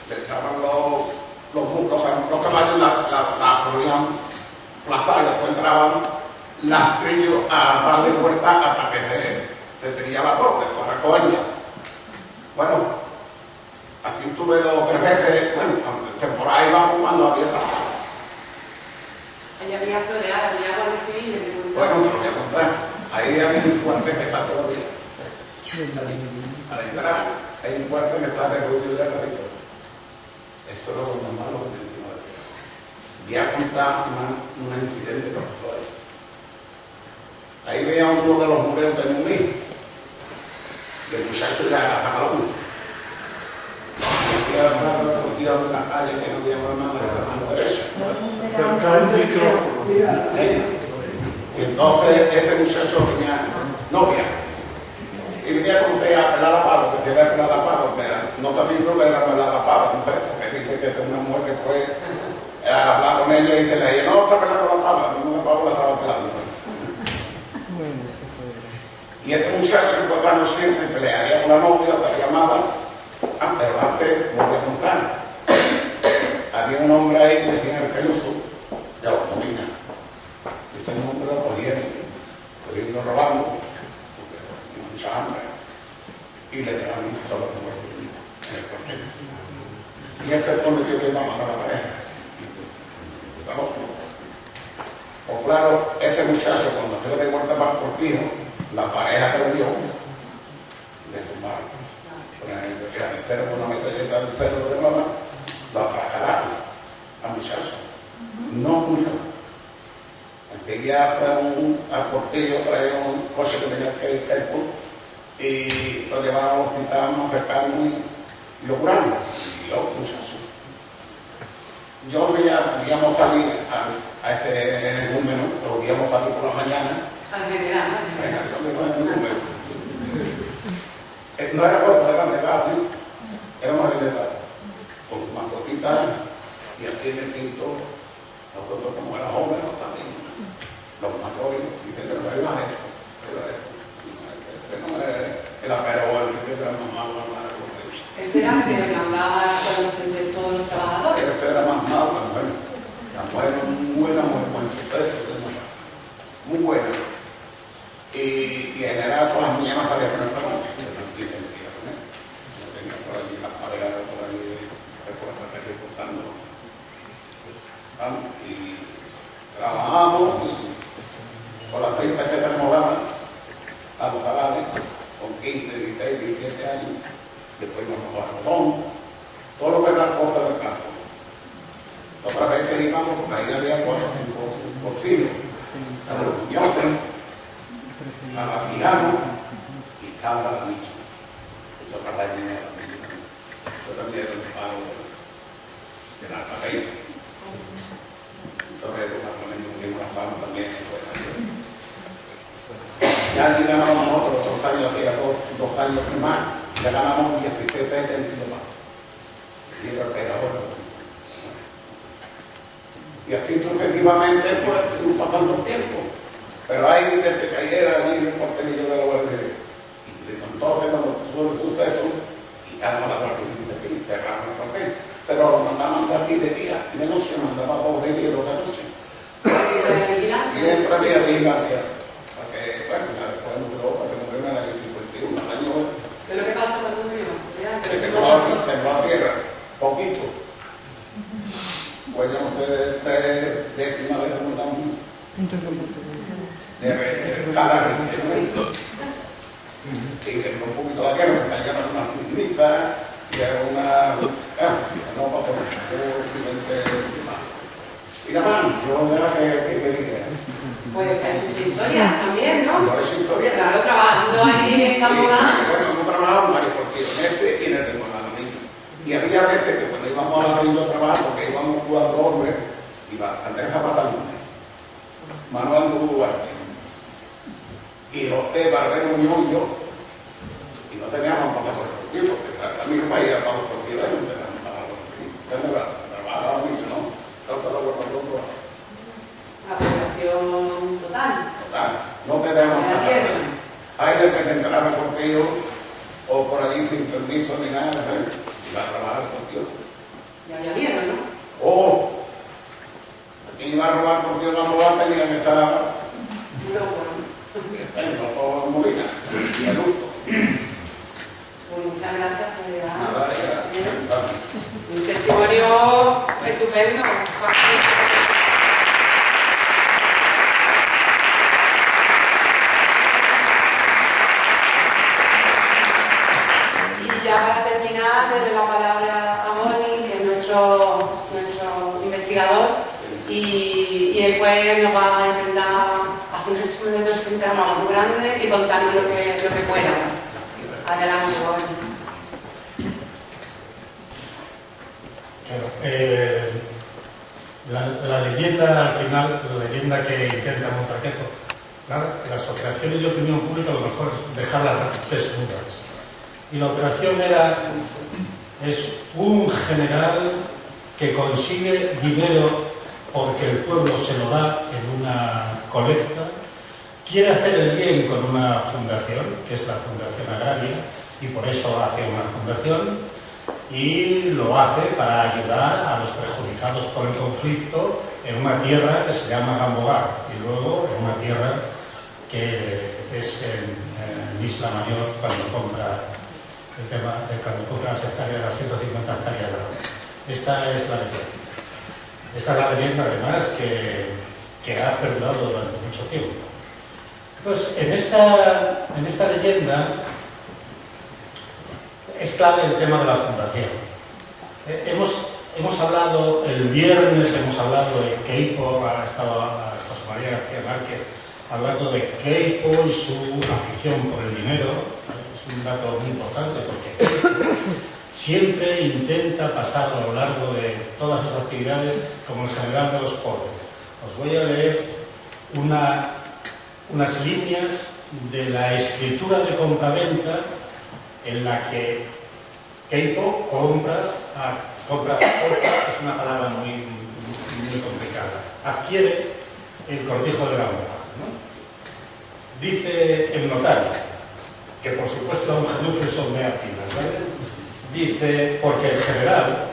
le echaban los caballos, la corrían aplastar y después entraban las trillos a darle vuelta hasta que se trillaba todo, después recogerla. Bueno, aquí tuve 2 o 3 veces, bueno, temporada íbamos cuando había trabajo.
Ahí había Floreal, había Guardia Civil.
Bueno, te lo voy a contar. Ahí había un cuartel que está todavía. Al entrar, hay un cuartel que está derruido y derruido. Eso es lo normal, lo que tengo. Voy a contar un incidente que pasó ahí. Ahí veía uno de los mureros de un hijo. Y el muchacho ya era zagalón. Metía de una calle que no tiene la mano derecha.
Cerca el micrófono.
Y entonces ese muchacho tenía novia. Y venía con usted a pelar la pava, que quería pelar la pava, no también no le era pelar la pava, ¿no? Porque dice que es una mujer que fue a hablar con ella y te le dije, no, está pelando la pava, no, la pava la estaba pelando. Y este muchacho encontrando siempre pelearía con la novia, la llamaba, pero antes voy a contar. Había un hombre ahí que tenía el peluso de la Molina. Ese hombre lo cogiendo robando, porque tenía mucha hambre, y le dejaron solo como en el cuartel. Y este es donde yo le iba a matar a la pareja. Pues claro, este muchacho cuando se le de vuelta para el cortijo, la pareja que lo vio, le zumbaron. El perro con una metralleta del perro de mamá, lo atracaron al muchacho. No murió. Enseguida fue al cortillo, trajeron un coche que tenía que ir y lo llevaron al hospital, nos pescaron y lo curaron. Y yo, muchacho. Yo veíamos salir a este número, lo veíamos salir por la mañana.
Al general.
Yo me voy a el número. No era corto, era legal, ¿eh? Era más legal. Con su mascotita y aquí en el quinto, nosotros como era jóvenes también, los mayores, dicen que no iba a esto, este no era pero el que era más malo,
Ese era el que mandaba de todos los trabajadores.
este era más malo, la mujer muy buena, muy buena. Y en general todas las mañanas salía con el trabajo. No tenía por allí las parejas, por allí recortando. Y trabajamos con las 30 que tenemos ganas, a los salarios, con 15, 16, 17 años. Después íbamos a Rodón, todo lo que era la cosa del campo. Otras veces íbamos, porque ahí había 4 o 5 cocidos, a los Muñoces, a la Fijano y estaba la Nicho. Esto para la niña, esto también era un paro de la cabeza. Entonces, tuvimos una fama también. Ya allí ganamos nosotros 2 años, hacía 2 años más, ya ganamos 16 pesos más. Y era ahora. Y así sucesivamente, pues, estuvimos pasando tiempo. Pero ahí, desde que cayera allí en el portelillo de la Guardia Civil, y entonces cuando tuvo el suceso, quitamos la Guardia Civil, cerramos el papel. Pero lo mandaban de aquí de día, y de noche, mandaba 2 de día y 2 de noche. Siempre había vigilancia. Porque, bueno, después murió, porque murió en el año 51, año.
¿Qué es lo que pasa cuando murió?
Que tembló la tierra, poquito. Pues ya ustedes 3 décimas de cómo estamos. De cada región. Y se un poquito la guerra, se cayeron unas piscitas, y era una. No pasó mucho, hubo un accidente más. Y nada más, yo era que dije.
Pues es su historia también, ¿no?
No es su historia.
Claro, trabajando ahí en Camponá.
Bueno, no trabajaba en varios partidos, en este y en el de Guadalajara. Y había veces que cuando íbamos a la a trabajar, porque íbamos 4 hombres, iba Andrés Zapata, Manuel Duarte, y José Barbero Muñoz y yo. Y no teníamos para los partidos, porque también para ir a los partidos, no teníamos para los partidos. Trabajaba mucho, ¿no?
La población total.
No tenemos nada. Hay de que entrar al partido o por allí sin permiso ni nada, y va a trabajar contigo.
Ya había miedo, ¿no?
O iba a robar porque iba a robar, tenía que estar en los Molina y el uso.
Pues muchas gracias, Soledad.
Nada, ya.
Un testimonio estupendo. Y ya para terminar, le doy la palabra a Boni, que es nuestro investigador, y él pues nos va a intentar hacer un resumen de nuestro entramado muy grande y contarnos lo que pueda. Adelante, Boni.
La leyenda, al final, la leyenda que intenta montar Queipo, las operaciones de opinión pública, a lo mejor es dejarlas desnudas. Y la operación es un general que consigue dinero porque el pueblo se lo da en una colecta, quiere hacer el bien con una fundación, que es la Fundación Agraria, y por eso hace una fundación, y lo hace para ayudar a los perjudicados por el conflicto en una tierra que se llama Gambogar, y luego en una tierra que es en Isla Mayor cuando compra cuando compra las 150 hectáreas de arroz. Esta es la leyenda. Esta es la leyenda, además, que ha perdurado durante mucho tiempo. Pues en esta leyenda es clave el tema de la fundación. Hemos hablado, el viernes hemos hablado de Queipo, ha estado José María García Márquez hablando de Queipo y su afición por el dinero. Es un dato muy importante porque Queipo siempre intenta pasar a lo largo de todas sus actividades como el general de los pobres. Os voy a leer unas líneas de la escritura de compraventa en la que Queipo compra, es una palabra muy complicada, adquiere el cortijo de Gamboa, ¿no? Dice el notario, que por supuesto don Genufre son beatinas, ¿vale? Dice, porque el general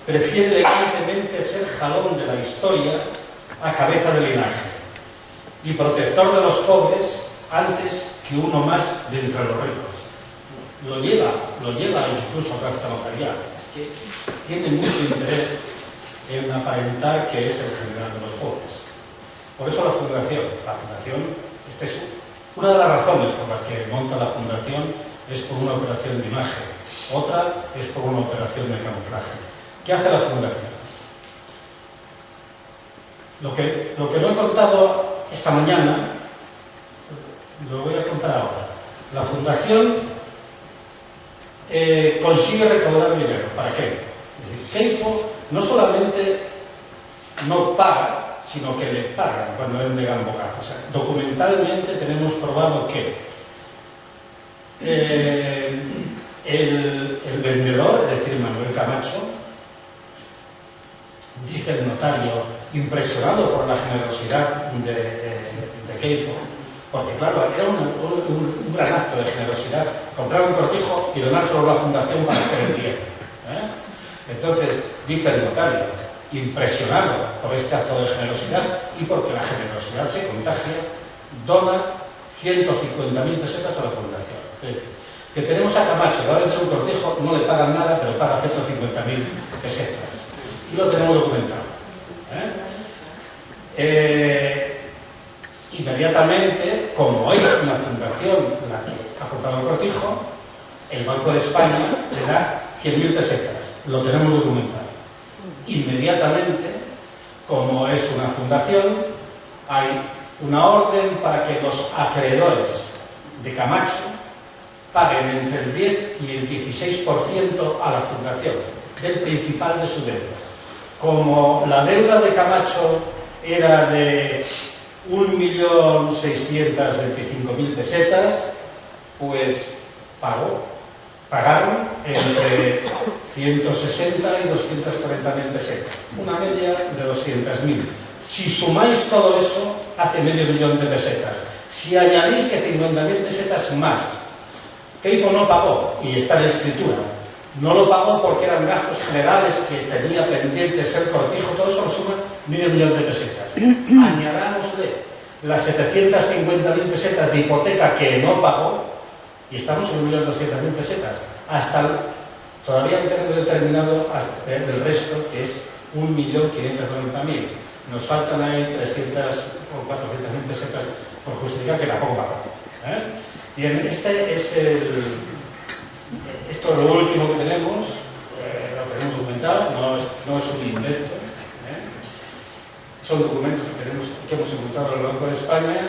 prefiere elegantemente ser jalón de la historia a cabeza de linaje y protector de los pobres antes que uno más de entre los ricos. Lo lleva incluso hasta notarial. Es que tiene mucho interés en aparentar que es el general de los pobres. Por eso la fundación, esta es una de las razones por las que monta la fundación, es por una operación de imagen, otra es por una operación de camuflaje. ¿Qué hace la fundación? Lo que no he contado esta mañana, lo voy a contar ahora. La fundación consigue recaudar dinero. ¿Para qué? Es decir, Queipo no solamente no paga, sino que le pagan cuando vende Gambogar. O sea, documentalmente tenemos probado que el vendedor, es decir, Manuel Camacho, dice el notario, impresionado por la generosidad de Queipo, porque claro, era un gran acto de generosidad, comprar un cortijo y donárselo a la fundación para hacer el bien. Entonces, dice el notario, impresionado por este acto de generosidad y porque la generosidad se contagia, dona 150.000 pesetas a la fundación. Es decir, que tenemos a Camacho, va a vender un cortijo, no le pagan nada, pero paga 150.000 pesetas. Y lo tenemos documentado. Inmediatamente, como es una fundación la que ha comprado el cortijo, el Banco de España le da 100.000 pesetas. Lo tenemos documentado. Inmediatamente, como es una fundación, hay una orden para que los acreedores de Camacho paguen entre el 10 y el 16% a la fundación del principal de su deuda. Como la deuda de Camacho era de 1.625.000 pesetas, pues pagaron entre 160 y 240.000 pesetas, una media de 200.000. Si sumáis todo eso, hace medio millón de pesetas. Si añadís que 50.000 pesetas más, Queipo no pagó, y está en escritura, no lo pagó porque eran gastos generales que tenía pendientes el cortijo, todo eso lo suma medio millón de pesetas. Añadámosle las 750.000 pesetas de hipoteca que no pagó, y estamos en 1.200.000 pesetas. Todavía no tenemos determinado el resto, que es 1.590.000. Nos faltan ahí 300 o 400.000 pesetas por justificar que tampoco pagó. Bien, esto es lo último que tenemos, lo tenemos documentado, no es un invento. Son documentos que hemos encontrado en el Banco de España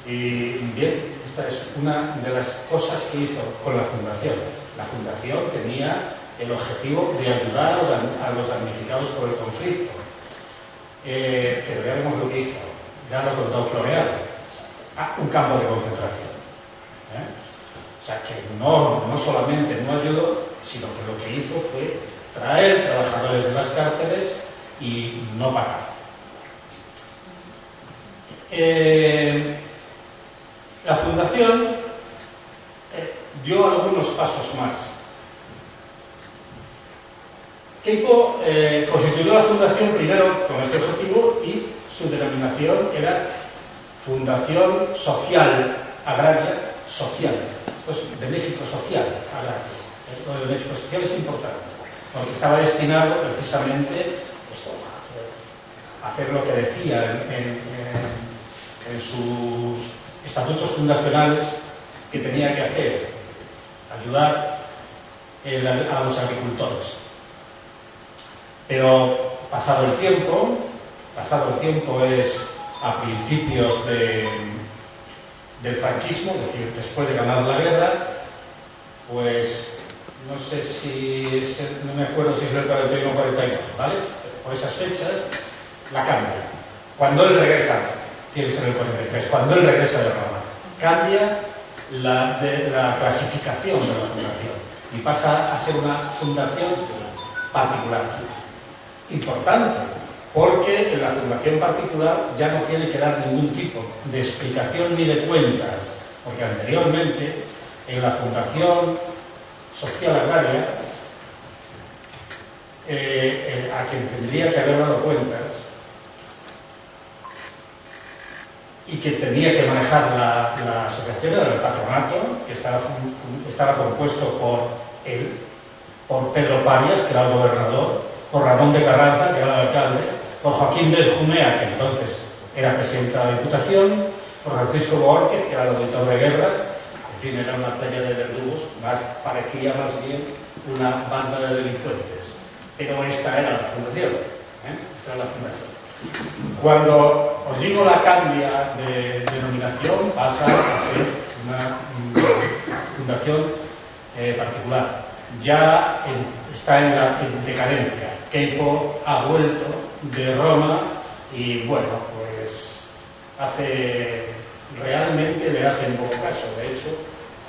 y bien, esta es una de las cosas que hizo con la fundación. La fundación tenía el objetivo de ayudar a los damnificados por el conflicto. Pero ya vemos lo que hizo, ya lo contó Floreal, un campo de concentración. O sea, que no solamente no ayudó, sino que lo que hizo fue traer trabajadores de las cárceles y no pagar. La fundación dio algunos pasos más. Keipo constituyó la fundación primero con este objetivo y su denominación era Fundación Social Agraria Social. Esto es benéfico social agrario. Lo de benéfico social es importante, porque estaba destinado precisamente a hacer lo que decía en sus estatutos fundacionales que tenía que hacer, ayudar a los agricultores. Pero pasado el tiempo es a principios del franquismo, es decir, después de ganar la guerra, pues no sé si, no me acuerdo si es el 41 o 42, ¿vale? Por esas fechas la cambia. Cuando él regresa, tiene que ser el 43, cuando él regresa de Roma, cambia la clasificación de la fundación y pasa a ser una fundación particular. Importante, porque en la fundación particular ya no tiene que dar ningún tipo de explicación ni de cuentas, porque anteriormente en la fundación social agraria a quien tendría que haber dado cuentas y que tenía que manejar la asociación era el patronato, que estaba compuesto por Pedro Parias, que era el gobernador, por Ramón de Carranza, que era el alcalde, por Joaquín Benjumea, que entonces era presidente de la Diputación, por Francisco Borquez, que era el auditor de guerra. En fin, era una playa de verdugos, parecía más bien una banda de delincuentes. Pero esta era la fundación. Esta era la fundación. Cuando os digo la cambia de denominación, pasa a ser una fundación particular. Ya está en decadencia. Keipo ha vuelto de Roma y, bueno, pues realmente le hace un poco caso. De hecho,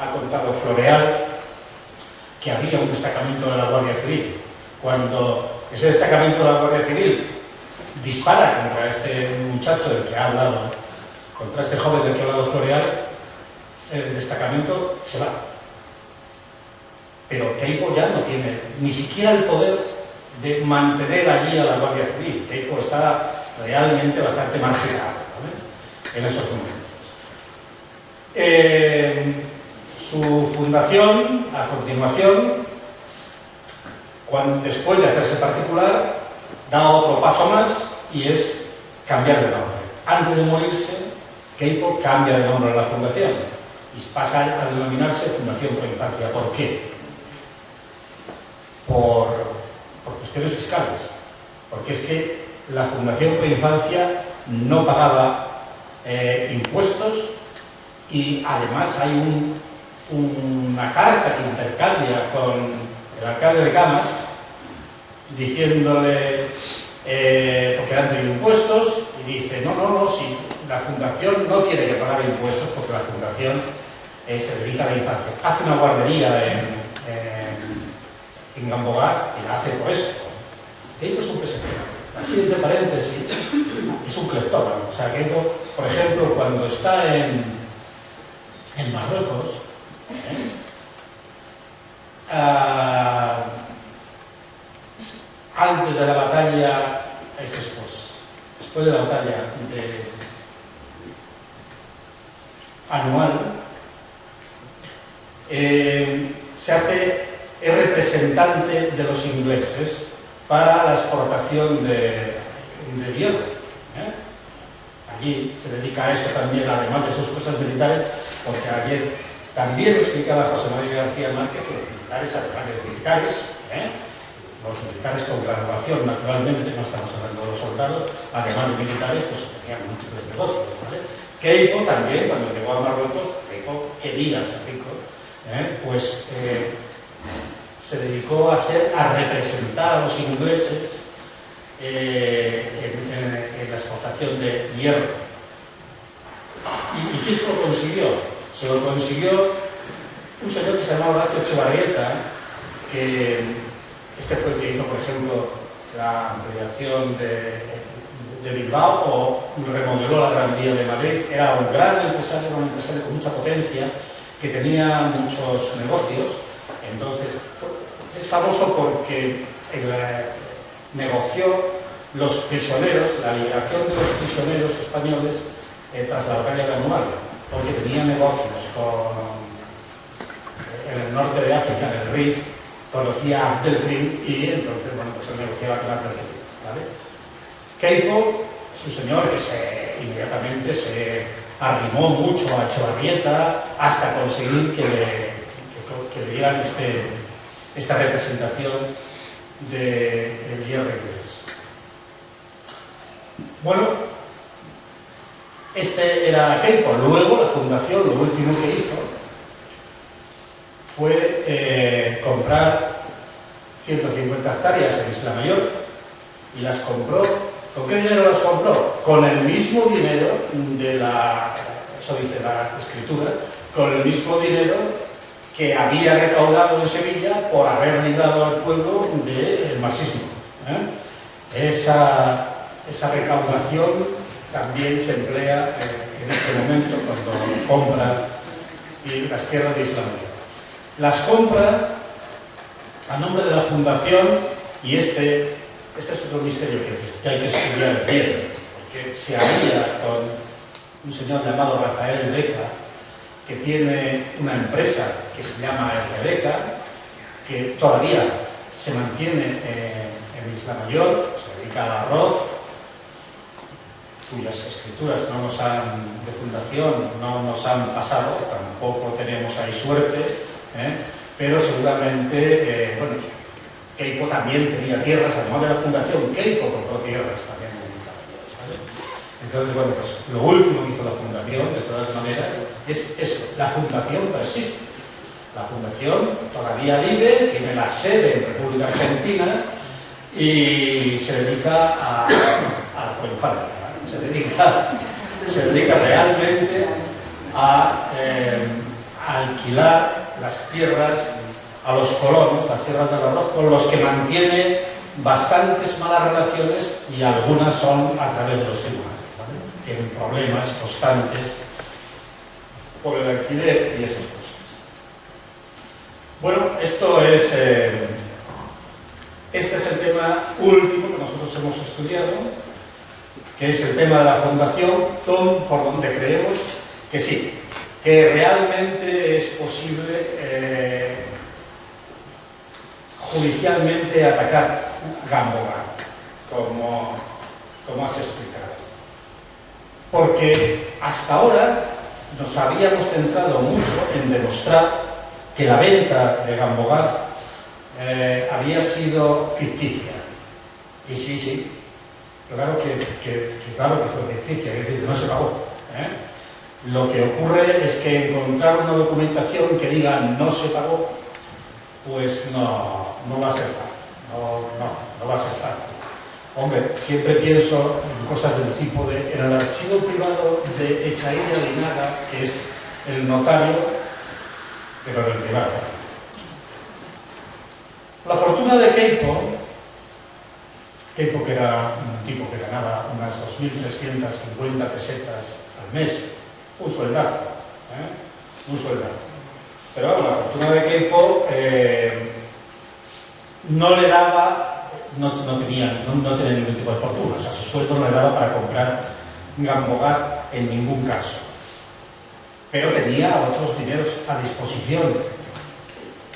ha contado Floreal que había un destacamento de la Guardia Civil. Cuando ese destacamento de la Guardia Civil dispara contra este muchacho del que ha hablado, contra este joven del que ha hablado Floreal, el destacamento se va. Pero Keipo ya no tiene ni siquiera el poder de mantener allí a la Guardia Civil. Keipo está realmente bastante marginado, ¿vale? En esos momentos. Su fundación, a continuación, después de hacerse particular, da otro paso más y es cambiar de nombre. Antes de morirse, Keipo cambia de nombre a la fundación y pasa a denominarse Fundación Pro Infancia. ¿Por qué? Por cuestiones fiscales, porque es que la Fundación Pro Infancia no pagaba impuestos y además hay una carta que intercambia con el alcalde de Camas diciéndole, porque han tenido impuestos, y dice, no, si la fundación no tiene que pagar impuestos porque la fundación se dedica a la infancia. Hace una guardería en Gamboa y la hace por esto. Keipo es un presentador. Así, entre paréntesis, es un cleptómano. O sea, Keipo, por ejemplo, cuando está en Marruecos, antes de la batalla, después de la batalla anual, es representante de los ingleses para la exportación de hierro. Allí se dedica a eso también, además de sus cosas militares, porque ayer también explicaba José María García Márquez que los militares, además de militares, los militares con graduación, naturalmente, no estamos hablando de los soldados, además de militares, pues tenían múltiples negocios, ¿vale? Keipo también, cuando llegó a Marruecos, Keipo quería ser rico, pues se dedicó a representar a los ingleses en la exportación de hierro. ¿Y quién se lo consiguió? Se lo consiguió un señor que se llamaba Horacio Echevarrieta, que este fue el que hizo, por ejemplo, la ampliación de Bilbao o remodeló la Gran Vía de Madrid. Era un gran empresario, un empresario con mucha potencia, que tenía muchos negocios. Entonces, es famoso porque negoció los prisioneros, la liberación de los prisioneros españoles tras la batalla de Anual, porque tenía negocios en el norte de África, en el Rif, conocía a Abdelkrim y entonces, bueno, pues él negociaba con Abdelkrim, ¿vale? Queipo es un señor que inmediatamente se arrimó mucho a Echevarrieta hasta conseguir que le dieran esta representación del hierro inglés. Bueno, este era Queipo. Luego la fundación, lo último que hizo fue comprar 150 hectáreas en Isla Mayor y las compró. ¿Con qué dinero las compró? Con el mismo dinero eso dice la escritura, con el mismo dinero que había recaudado en Sevilla por haber librado al pueblo del marxismo. Esa recaudación también se emplea en este momento cuando compra las tierras de Isla Mayor. Las compra a nombre de la fundación y este es otro misterio que hay que estudiar bien, porque se había con un señor llamado Rafael Beca, que tiene una empresa que se llama Beca, que todavía se mantiene en Isla Mayor, se dedica al arroz, cuyas escrituras de fundación no nos han pasado, tampoco tenemos ahí suerte, pero seguramente, bueno, Queipo también tenía tierras, además de la fundación, Queipo compró tierras también en Isla Mayor, ¿vale? Entonces, bueno, pues lo último que hizo la fundación, de todas maneras, es eso, la fundación persiste. La fundación todavía vive, tiene la sede en República Argentina y se dedica a la coinfancia, ¿vale? Se dedica realmente a alquilar las tierras a los colonos, las tierras del arroz, con los que mantiene bastantes malas relaciones y algunas son a través de los tribunales, ¿vale? Tienen problemas constantes por el alquiler y esas cosas. Bueno, este es el tema último que nosotros hemos estudiado, que es el tema de la fundación, por donde creemos que sí, que realmente es posible judicialmente atacar Gambogaz, como has explicado. Porque hasta ahora nos habíamos centrado mucho en demostrar que la venta de Gambogaz había sido ficticia. Y sí, claro que fue ficticia, es decir, que no se pagó. Lo que ocurre es que encontrar una documentación que diga no se pagó, pues no va a ser fácil. No va a ser fácil. Hombre, siempre pienso en cosas del tipo en el archivo privado de Echaide Alinaga, que es el notario, pero del privado. La fortuna de Queipo, que era un tipo que ganaba unas 2.350 pesetas al mes, un sueldazo, un sueldazo. Pero bueno, la fortuna de Queipo no le daba, no tenía ningún tipo de fortuna, o sea, su sueldo no le daba para comprar Gambogaz en ningún caso. Pero tenía otros dineros a disposición.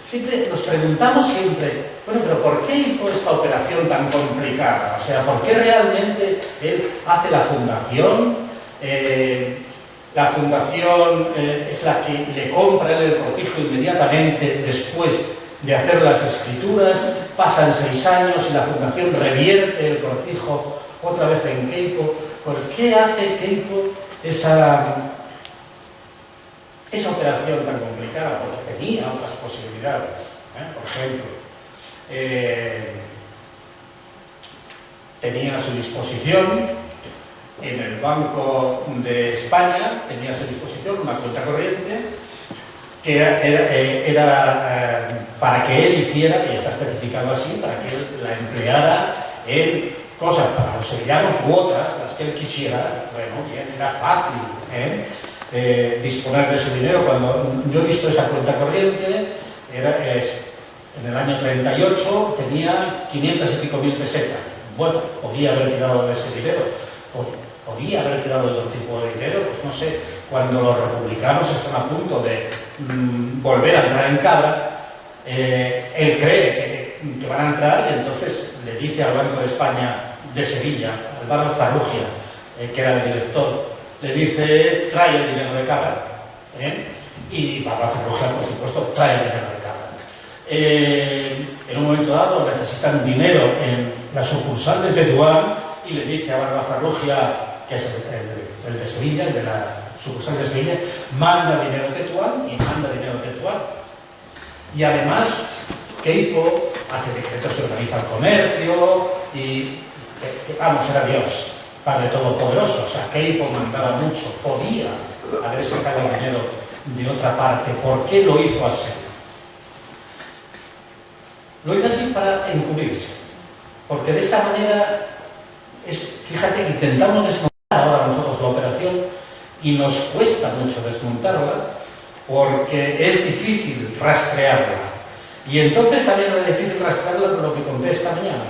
Siempre nos preguntamos bueno, pero ¿por qué hizo esta operación tan complicada? O sea, ¿por qué realmente él hace la fundación? La fundación es la que le compra él el cortijo inmediatamente después de hacer las escrituras, pasan 6 años y la fundación revierte el cortijo otra vez en Queipo. ¿Por qué hace Queipo esa operación tan complicada? Porque tenía otras posibilidades. Por ejemplo, tenía a su disposición, en el Banco de España, tenía a su disposición una cuenta corriente que era para que él hiciera, y está especificado así, para que él la empleara en cosas para los sevillanos u otras, las que él quisiera. Bueno, bien, era fácil disponer de ese dinero. Cuando yo he visto esa cuenta corriente, en el año 38 tenía 500 y pico mil pesetas. Bueno, podía haber tirado de ese dinero, podía haber tirado de otro tipo de dinero, pues no sé, cuando los republicanos están a punto de volver a entrar en Cabra, él cree que van a entrar, y entonces le dice al Banco de España de Sevilla, Álvaro Farrugia, que era el director, le dice: trae el dinero de Cabra, y Álvaro Farrugia, por supuesto, trae el dinero de Cabra. En un momento dado necesitan dinero en la sucursal de Tetuán, y le dice a Álvaro Farrugia, que es el de Sevilla, el de la sucursal de Sevilla, manda dinero a Tetuán, y manda dinero a Tetuán. Y además, Queipo hace decretos y organiza el comercio, y vamos, era Dios, Padre Todopoderoso. O sea, Queipo mandaba mucho, podía haber sacado dinero de otra parte. ¿Por qué lo hizo así? Lo hizo así para encubrirse, porque de esta manera, fíjate que intentamos desmontar ahora nosotros la operación y nos cuesta mucho desmontarla porque es difícil rastrearla. Y entonces también es difícil rastrearla por lo que conté esta mañana,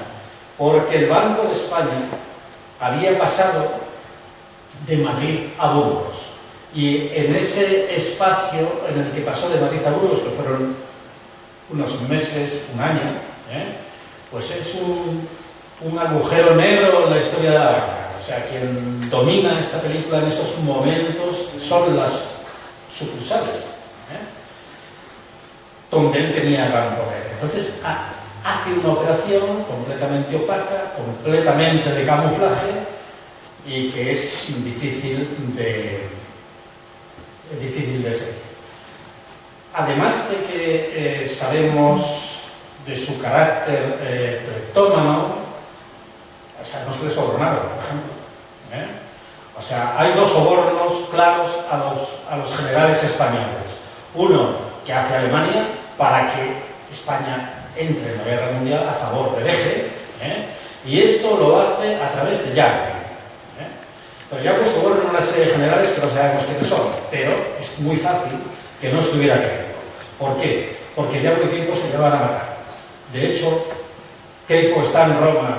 porque el Banco de España había pasado de Madrid a Burgos, y en ese espacio en el que pasó de Madrid a Burgos, que fueron unos meses, un año, pues es un agujero negro en la historia de la banca. O sea, quien domina esta película en esos momentos son las sucursales, donde él tenía gran poder. Entonces hace una operación completamente opaca, completamente de camuflaje, y que es difícil de seguir. Además de que sabemos de su carácter cleptómano, sabemos que le sobornaron, por ejemplo. O sea, hay dos sobornos claros a los generales españoles. Uno que hace Alemania para que España entre en la guerra mundial a favor del eje, y esto lo hace a través de Yagüe. Pero Yagüe soborna a una serie de generales que no sabemos quiénes son, pero es muy fácil que no estuviera Queipo. ¿Por qué? Porque Yagüe y Queipo se llevan a matar. De hecho, Queipo está en Roma,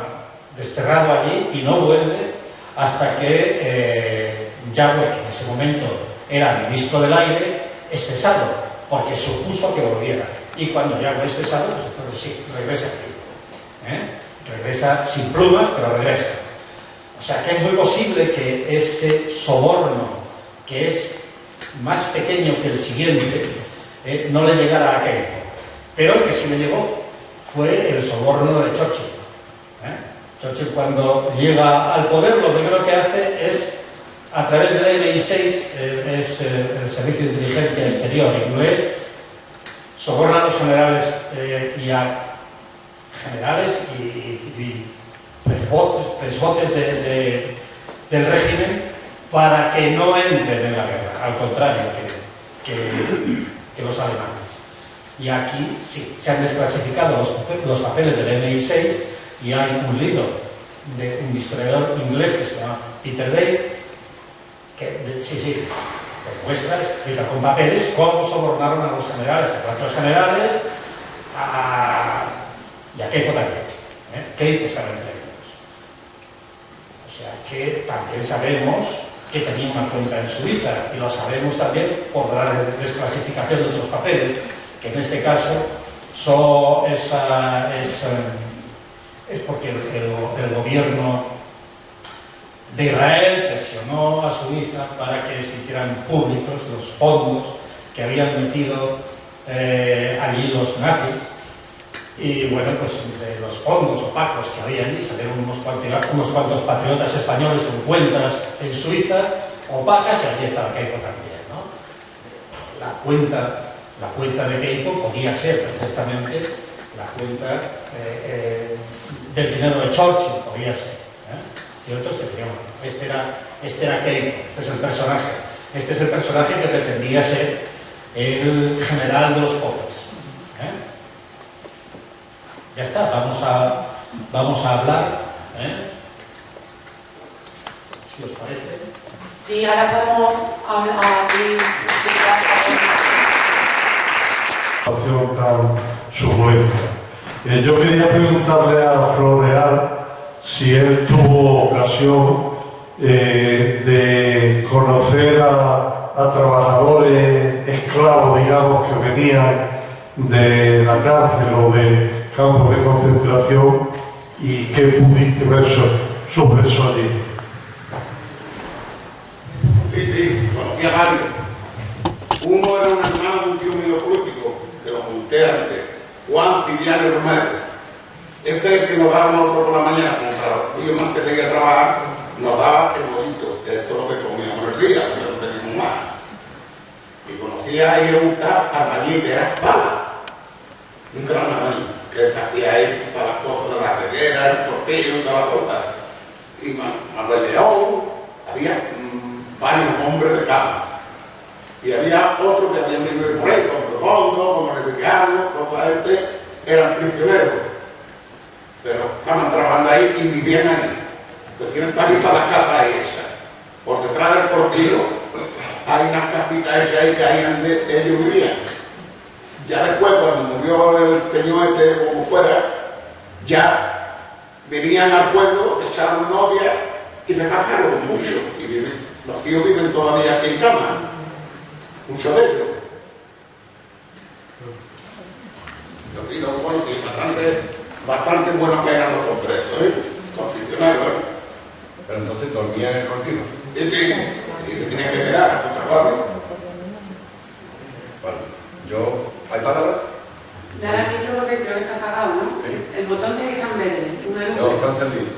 desterrado allí, y no vuelve hasta que Yagüe, que en ese momento era ministro del aire, es cesado, porque supuso que volviera. Y cuando Yagüe es cesado, pues entonces sí, regresa Queipo. Regresa sin plumas, pero regresa. O sea, que es muy posible que ese soborno, que es más pequeño que el siguiente, no le llegara a Queipo. Pero el que sí le llegó fue el soborno de Churchill. Churchill, cuando llega al poder, lo primero que hace es, a través del MI6, es el Servicio de Inteligencia Exterior inglés, soborna a los generales y a generales y presbotes del régimen para que no entren en la guerra, al contrario que los alemanes. Y aquí sí, se han desclasificado los papeles del MI6, y hay un libro de un historiador inglés que se llama Peter Day, que demuestra, explica con papeles cómo sobornaron a los generales, a los generales, y a Queipo también. Queipo estaba entre ellos. O sea que también sabemos que tenía una cuenta en Suiza, y lo sabemos también por la desclasificación de otros papeles, que en este caso es porque el gobierno de Israel presionó a Suiza para que se hicieran públicos los fondos que habían metido allí los nazis. Y bueno, pues entre los fondos opacos que había allí salieron unos cuantos patriotas españoles con cuentas en Suiza opacas, y allí estaba Queipo también, ¿no? La cuenta de Queipo podía ser perfectamente la cuenta del dinero de Churchill, podría ser. Cierto es que teníamos, este era Keipo, este es el personaje que pretendía ser el general de los pobres. Ya está, vamos a hablar, si os parece.
Sí, ahora podemos abrir
tan suculenta. Yo quería preguntarle a Floreal si él tuvo ocasión de conocer a trabajadores esclavos, digamos, que venían de la cárcel o de campos de concentración, y qué pudiste ver sobre eso allí.
Sí, conocía a varios. Uno era un hermano de un tío mío político, que lo conté antes, Juan Tibiano Romero. Este es el que nos daba nosotros por la mañana, cuando yo antes de ir a trabajar, nos daba el bolito, que esto es lo que comíamos el día, porque no teníamos más. Y conocía a Iguta Armaní, que era espada, un gran armaní, que hacía ahí para las cosas de la reguera, el portillo y todas las cosas. Y Manuel León, había varios hombres de cama. Y había otros que habían venido por ahí, como Redondo, como Republicano, toda gente, eran prisioneros. Pero estaban trabajando ahí y vivían ahí. Entonces tienen también para las casas esas. Por detrás del portillo hay unas casitas esas ahí que ahí ellos vivían. Ya después, cuando murió el señor este, como fuera, ya venían al pueblo, se echaron novia y se casaron mucho. Y los tíos viven todavía aquí en cama. Muchos de ellos. Los tíos, bueno, y bastante buenos que eran los hombres, los prisioneros.
Pero entonces dormían en el cortijo.
Y se tenían que quedar hasta trabajo.
Bueno, ¿hay palabras?
dar al micro porque creo que se ha apagado, ¿no?
Sí.
El botón tiene que estar en verde. Una luz.
No, está encendido.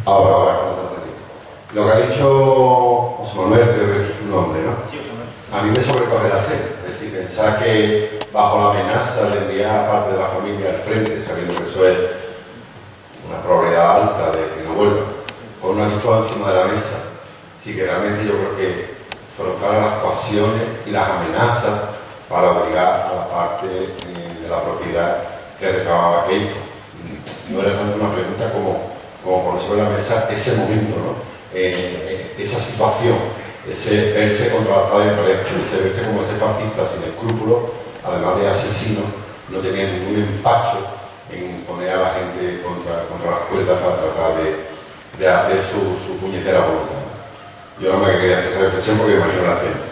Ahora, está encendido. Lo que ha dicho José Manuel, que es tu nombre, ¿no?
Sí, José Manuel.
A mí me sobrecoge la sed. Es decir, pensar que bajo la amenaza de enviar a parte de la familia al frente, sabiendo que eso es una probabilidad alta de que no vuelva, con una pistola encima de la mesa, sí que realmente yo creo que fueron claras las coacciones y las amenazas para obligar a la parte de la propiedad que reclamaba Keiko. No era tanto una pregunta como poner sobre la mesa ese momento, ¿no? Esa situación, ese verse contra la tabla de ese verse como ese fascista sin escrúpulos, además de asesino, no tenía ningún empacho en poner a la gente contra las cuerdas para tratar de hacer su puñetera voluntad. Yo no me quería hacer esa reflexión porque me imagino la ciencia.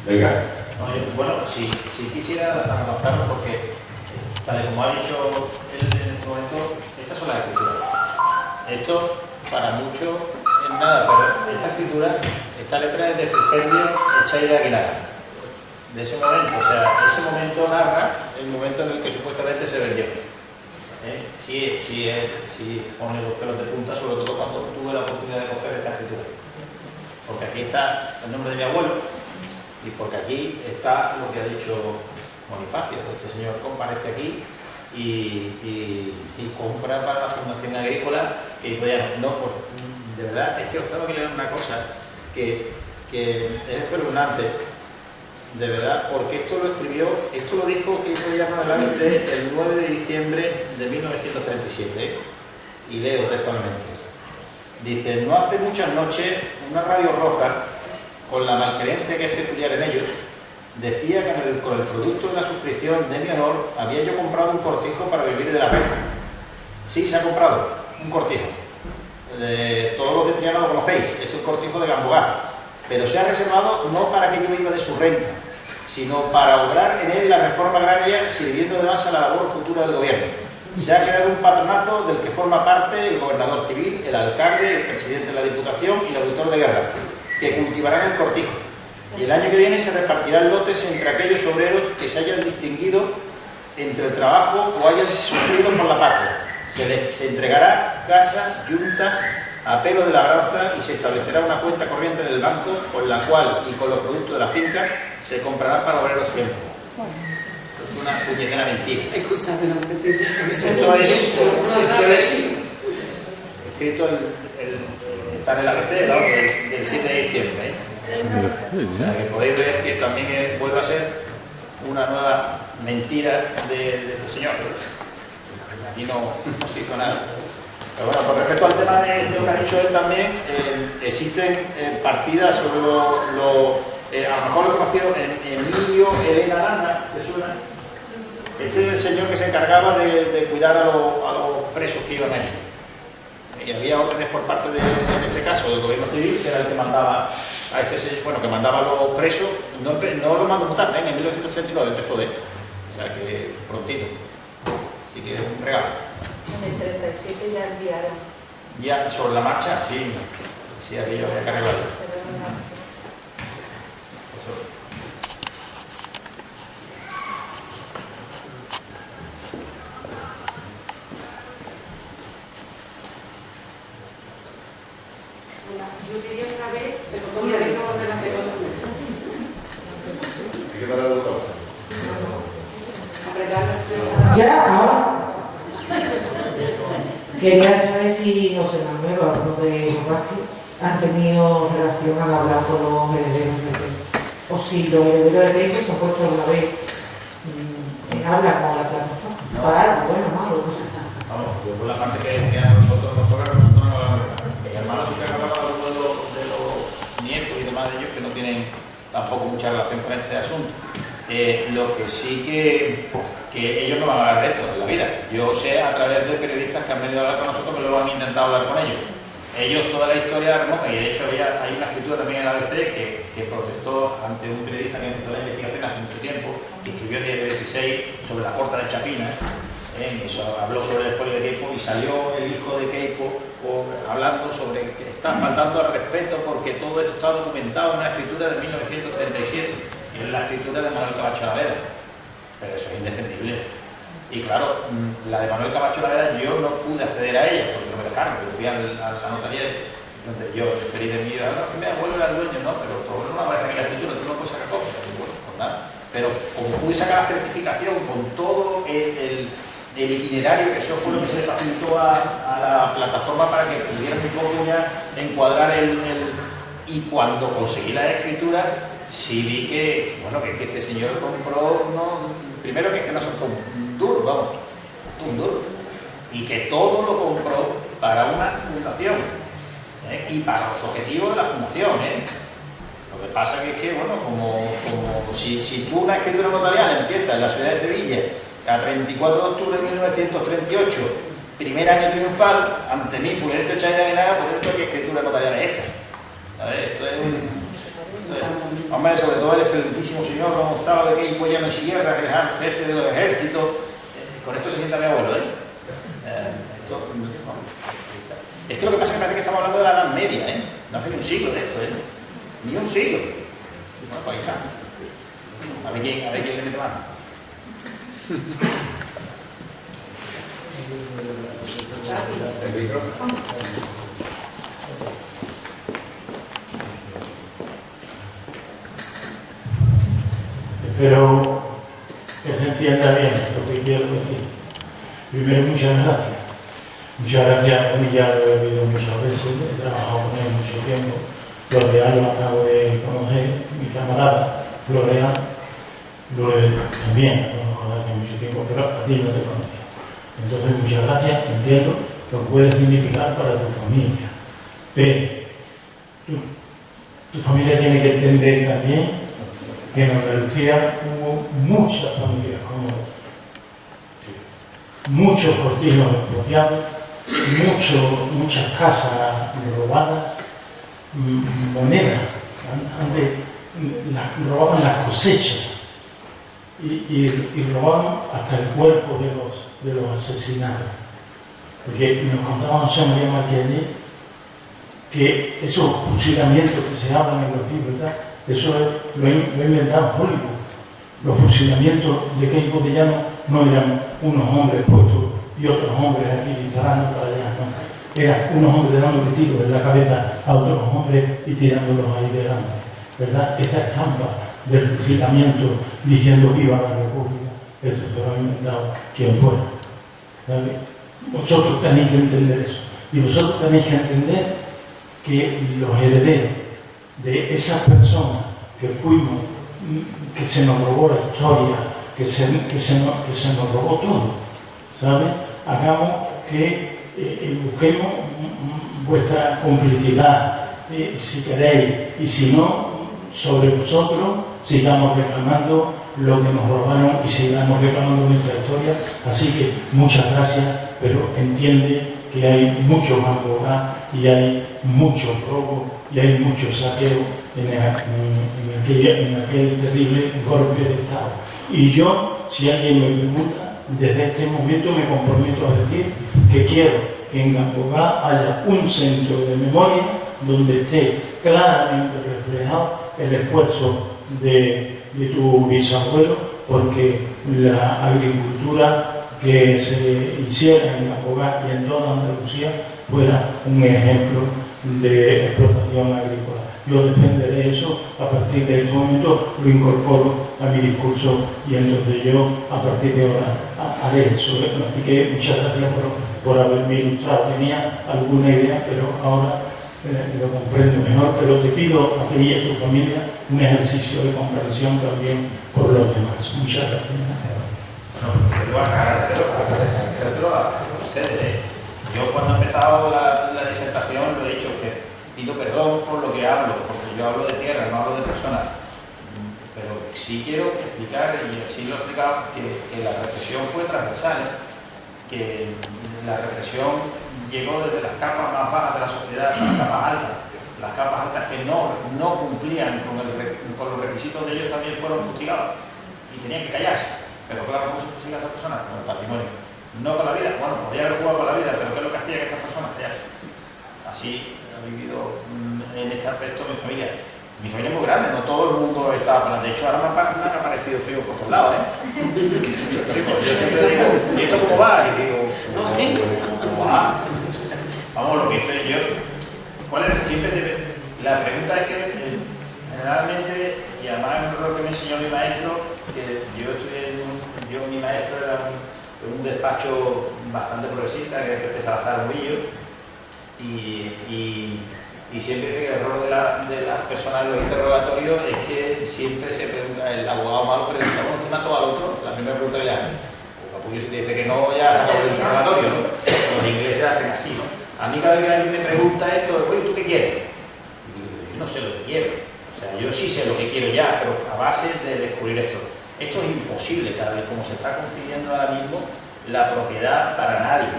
Venga.
Bueno, si quisiera adaptarlo porque, tal como ha dicho él en este momento, estas son las escrituras. Esto, para muchos, es nada, pero esta escritura, esta letra es de Fulgencio Echay de Aguilar. De ese momento, o sea, ese momento narra el momento en el que supuestamente se vendió. Sí pone los pelos de punta, sobre todo cuando tuve la oportunidad de coger esta escritura. Porque aquí está el nombre de mi abuelo y porque aquí está lo que ha dicho Bonifacio. Este señor comparece aquí y compra para la Fundación Agrícola, que de verdad, es que os tengo que leer una cosa que es espeluznante, de verdad, porque esto lo dijo que hizo ya el 9 de diciembre de 1937, y leo textualmente. Dice: no hace muchas noches, una radio roja, con la malcreencia que es peculiar en ellos, decía que con el producto de la suscripción de mi honor había yo comprado un cortijo para vivir de la renta. Sí, se ha comprado un cortijo. Todos los de Triana lo conocéis, es el cortijo de Gamboa, pero se ha reservado no para que yo viva de su renta, sino para obrar en él la reforma agraria, sirviendo de base a la labor futura del gobierno. Se ha creado un patronato del que forma parte el gobernador civil, el alcalde, el presidente de la Diputación y el auditor de guerra, que cultivarán el cortijo. Y el año que viene se repartirán lotes entre aquellos obreros que se hayan distinguido entre el trabajo o hayan sufrido por la patria. Se entregará casa, yuntas, a pelo de labranza, y se establecerá una cuenta corriente en el banco con la cual y con los productos de la finca se comprarán para obreros siempre. Es una puñetera mentira.
Excusate, no te entiendo.
Esto es escrito está en el ABC del 7 de diciembre. O sea, que podéis ver que también vuelve a ser una nueva mentira de este señor. Aquí no se hizo nada. Pero bueno, con respecto al tema de lo que ha dicho él también, existen partidas sobre a lo mejor lo conoció Emilio Elena Arana, ¿te suena? Este es el señor que se encargaba de cuidar a los presos que iban allí. Y había órdenes por parte en este caso, del gobierno civil, que era el que mandaba a este señor, bueno, que mandaba a los presos, no lo mandó mutar, en 1939 empezó de él. O sea que prontito. Así que es un regalo.
En el 37 ya enviaron.
Ya sobre la marcha, sí, aquello había que arreglarlo.
Yo quería saber, pero ¿cómo le tengo relación con
¿Qué para el doctor?
Ya, ahora. Quería saber si José Manuel o alguno de los Vázquez han tenido relación al hablar con los herederos de Keiko. O si los herederos de Keiko se han puesto una vez en hablar con la plataforma. Para algo, bueno, malo, no sé nada.
Vamos, yo por la parte que a nosotros nos toca, nosotros no hablamos. Mi hermano sí que ha hablado de los nietos y demás de ellos que no tienen tampoco mucha relación con este asunto. Lo que sí que ellos no van a hablar de esto en la vida. Yo sé a través de periodistas que han venido a hablar con nosotros que luego han intentado hablar con ellos. Ellos toda la historia remota, y de hecho hay una escritura también en la ABC que protestó ante un periodista que empezó la investigación hace mucho tiempo, que escribió en el 16 sobre la porta de Chapina, eso habló sobre el expolio de Queipo y salió el hijo de Queipo hablando sobre que está faltando al respeto porque todo esto está documentado en una escritura de 1937, que es la escritura de Manuel Camacho Lavera. Pero eso es indefendible. Y claro, la de Manuel Camacho Lavera yo no pude acceder a ella porque no me dejaron. Yo fui a la notaría donde yo referí de mí, no, que mi abuelo era el dueño, no, pero tu abuelo no aparece aquí en la escritura, tú no puedes sacar copia. Bueno, pues nada. Pero como pude sacar la certificación con todo el itinerario, que eso fue lo que se le facilitó a la plataforma para que pudieran un poco ya encuadrar y cuando conseguí la escritura, sí vi que, bueno, que este señor compró, primero que no son tan duros, vamos, un duro, y que todo lo compró para una fundación, y para los objetivos de la fundación, Lo que pasa es que, bueno, como si tú una escritura notarial empieza en la ciudad de Sevilla a 34 de octubre de 1938, primer año triunfal, ante mí, Fulgencio Chaira Aguinaga, pues esto que escritura notarial es esta. Esto es hombre, sobre todo el excelentísimo señor Don Gustavo de Queipo Llano y Sierra, que es el jefe de los ejércitos. Con esto se sienta mi abuelo, es que lo que pasa es que parece que estamos hablando de la Edad Media, No hace ni un siglo de esto, Ni un siglo. Bueno, pues ahí está. A ver quién le mete mano.
El micrófono.
Espero que se entienda bien lo que quiero decir. Primero, muchas gracias. Muchas gracias, a mí ya lo he oído muchas veces, he trabajado con él mucho tiempo. Floreal lo acabo de conocer, mi camarada Floreal, también lo conozco hace mucho tiempo, pero a ti no te conocía. Entonces, muchas gracias, entiendo lo que puede significar para tu familia. Pero tu familia tiene que entender también que en Andalucía hubo muchas familias como muchos cortijos expropiados, muchas casas robadas, monedas, antes robaban las cosechas y robaban hasta el cuerpo de los asesinados. Porque nos contaba José María Martínez que esos fusilamientos que se hablan en los libros, ¿verdad? Eso lo ha inventado Hollywood. Los fusilamientos de Queipo de Llano no eran unos hombres puestos y otros hombres aquí disparando para allá, no. Eran unos hombres dando tiros en la cabeza a otros hombres y tirándolos ahí delante, ¿verdad? Esa estampa del fusilamiento diciendo viva la República eso se lo ha inventado quien fuera, ¿sabe? Vosotros tenéis que entender eso. Y vosotros tenéis que entender que los herederos de esas personas que fuimos, que se nos robó la historia, que se nos robó todo, ¿sabes? Hagamos que busquemos vuestra complicidad, si queréis, y si no, sobre vosotros sigamos reclamando lo que nos robaron y sigamos reclamando nuestra historia. Así que muchas gracias, pero entiende que hay muchos abogados y hay muchos robos y hay muchos saqueos en aquel terrible golpe de Estado. Y yo, si alguien me pregunta, desde este momento me comprometo a decir que quiero que en Gambogá haya un centro de memoria donde esté claramente reflejado el esfuerzo de tu bisabuelo, porque la agricultura que se hiciera en Gambogá y en toda Andalucía fuera un ejemplo de explotación agrícola. Yo defenderé eso, a partir de este momento lo incorporo a mi discurso y entonces yo a partir de ahora haré eso. Así que muchas gracias por haberme ilustrado. Tenía alguna idea, pero ahora lo comprendo mejor, pero te pido a ti y a tu familia un ejercicio de comprensión también por los demás. Muchas gracias.
Bueno, quiero agradecértelo a ustedes. Yo cuando he empezado la disertación lo he dicho, que pido perdón por lo que hablo, porque yo hablo de tierra, no hablo de personas, pero sí quiero explicar, y así lo he explicado, que la represión fue transversal, que la represión llegó desde las capas más bajas de la sociedad a las capas altas que no cumplían con los requisitos de ellos también fueron fustigados y tenían que callarse. Pero claro, ¿cómo se fustiga a estas personas? Con el patrimonio. No con la vida. Bueno, podía haber jugado con la vida, pero ¿qué es lo que hacía que estas personas callasen? Así ha vivido en este aspecto mi familia. Mi familia es muy grande, no todo el mundo estaba para. De hecho, ahora me han aparecido primos por todos lados, ¿eh? Yo siempre digo, ¿y esto cómo va? Y digo, ¿cómo va? Vamos, lo que estoy yo. ¿Cuál es? La pregunta es que generalmente, y además es lo que me enseñó mi maestro, que mi maestro era un despacho bastante progresista, que es Pepe Salazar Murillo, y siempre dice que el error de las personas en los interrogatorios es que siempre se pregunta, el abogado malo pregunta, bueno, ¿usted mató al otro? La primera pregunta que le hacen. El capullo si te dice que no, ya se acabó el interrogatorio, ¿no? Los ingleses hacen así, ¿no? A mí cada vez que alguien me pregunta esto, oye, ¿tú qué quieres? Y digo, yo no sé lo que quiero. O sea, yo sí sé lo que quiero ya, pero a base de descubrir esto. Esto es imposible, tal vez como se está concibiendo ahora mismo la propiedad para nadie.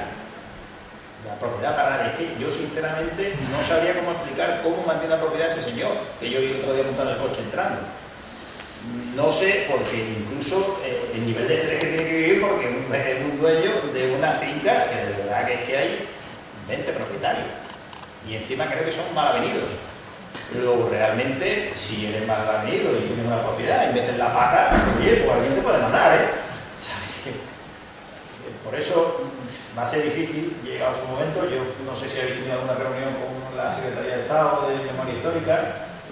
La propiedad para nadie. Es que yo sinceramente no sabría cómo explicar cómo mantiene la propiedad ese señor, que yo vi el otro día montando el coche entrando. No sé, porque incluso el nivel de estrés que tiene que vivir, porque es un dueño de una finca que de verdad que es que hay 20 propietarios. Y encima creo que son mal avenidos. Pero realmente, si eres mal avenido y tienes una propiedad y metes la pata, oye, pues alguien te puede mandar, ¿eh? ¿Sabes? Por eso va a ser difícil, llegado su momento. Yo no sé si habéis tenido alguna reunión con la Secretaría de Estado de Memoria Histórica.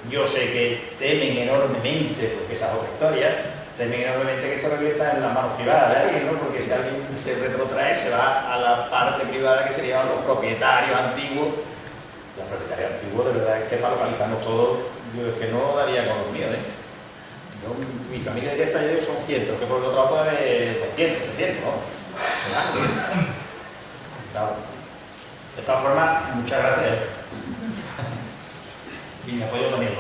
Yo sé que temen enormemente, porque esa es otra historia, temen enormemente que esto revierta en las manos privadas de alguien, ¿no? Porque si alguien se retrotrae, se va a la parte privada que serían los propietarios antiguos. Los propietarios antiguos, de verdad, es que para localizarnos todos, yo es que no daría con los míos, ¿eh? Yo, mi familia directa, yo digo, son cientos, que por el otro lado puede haber 200, 300, ¿no? Claro. De todas formas, muchas gracias. Y me apoyo también.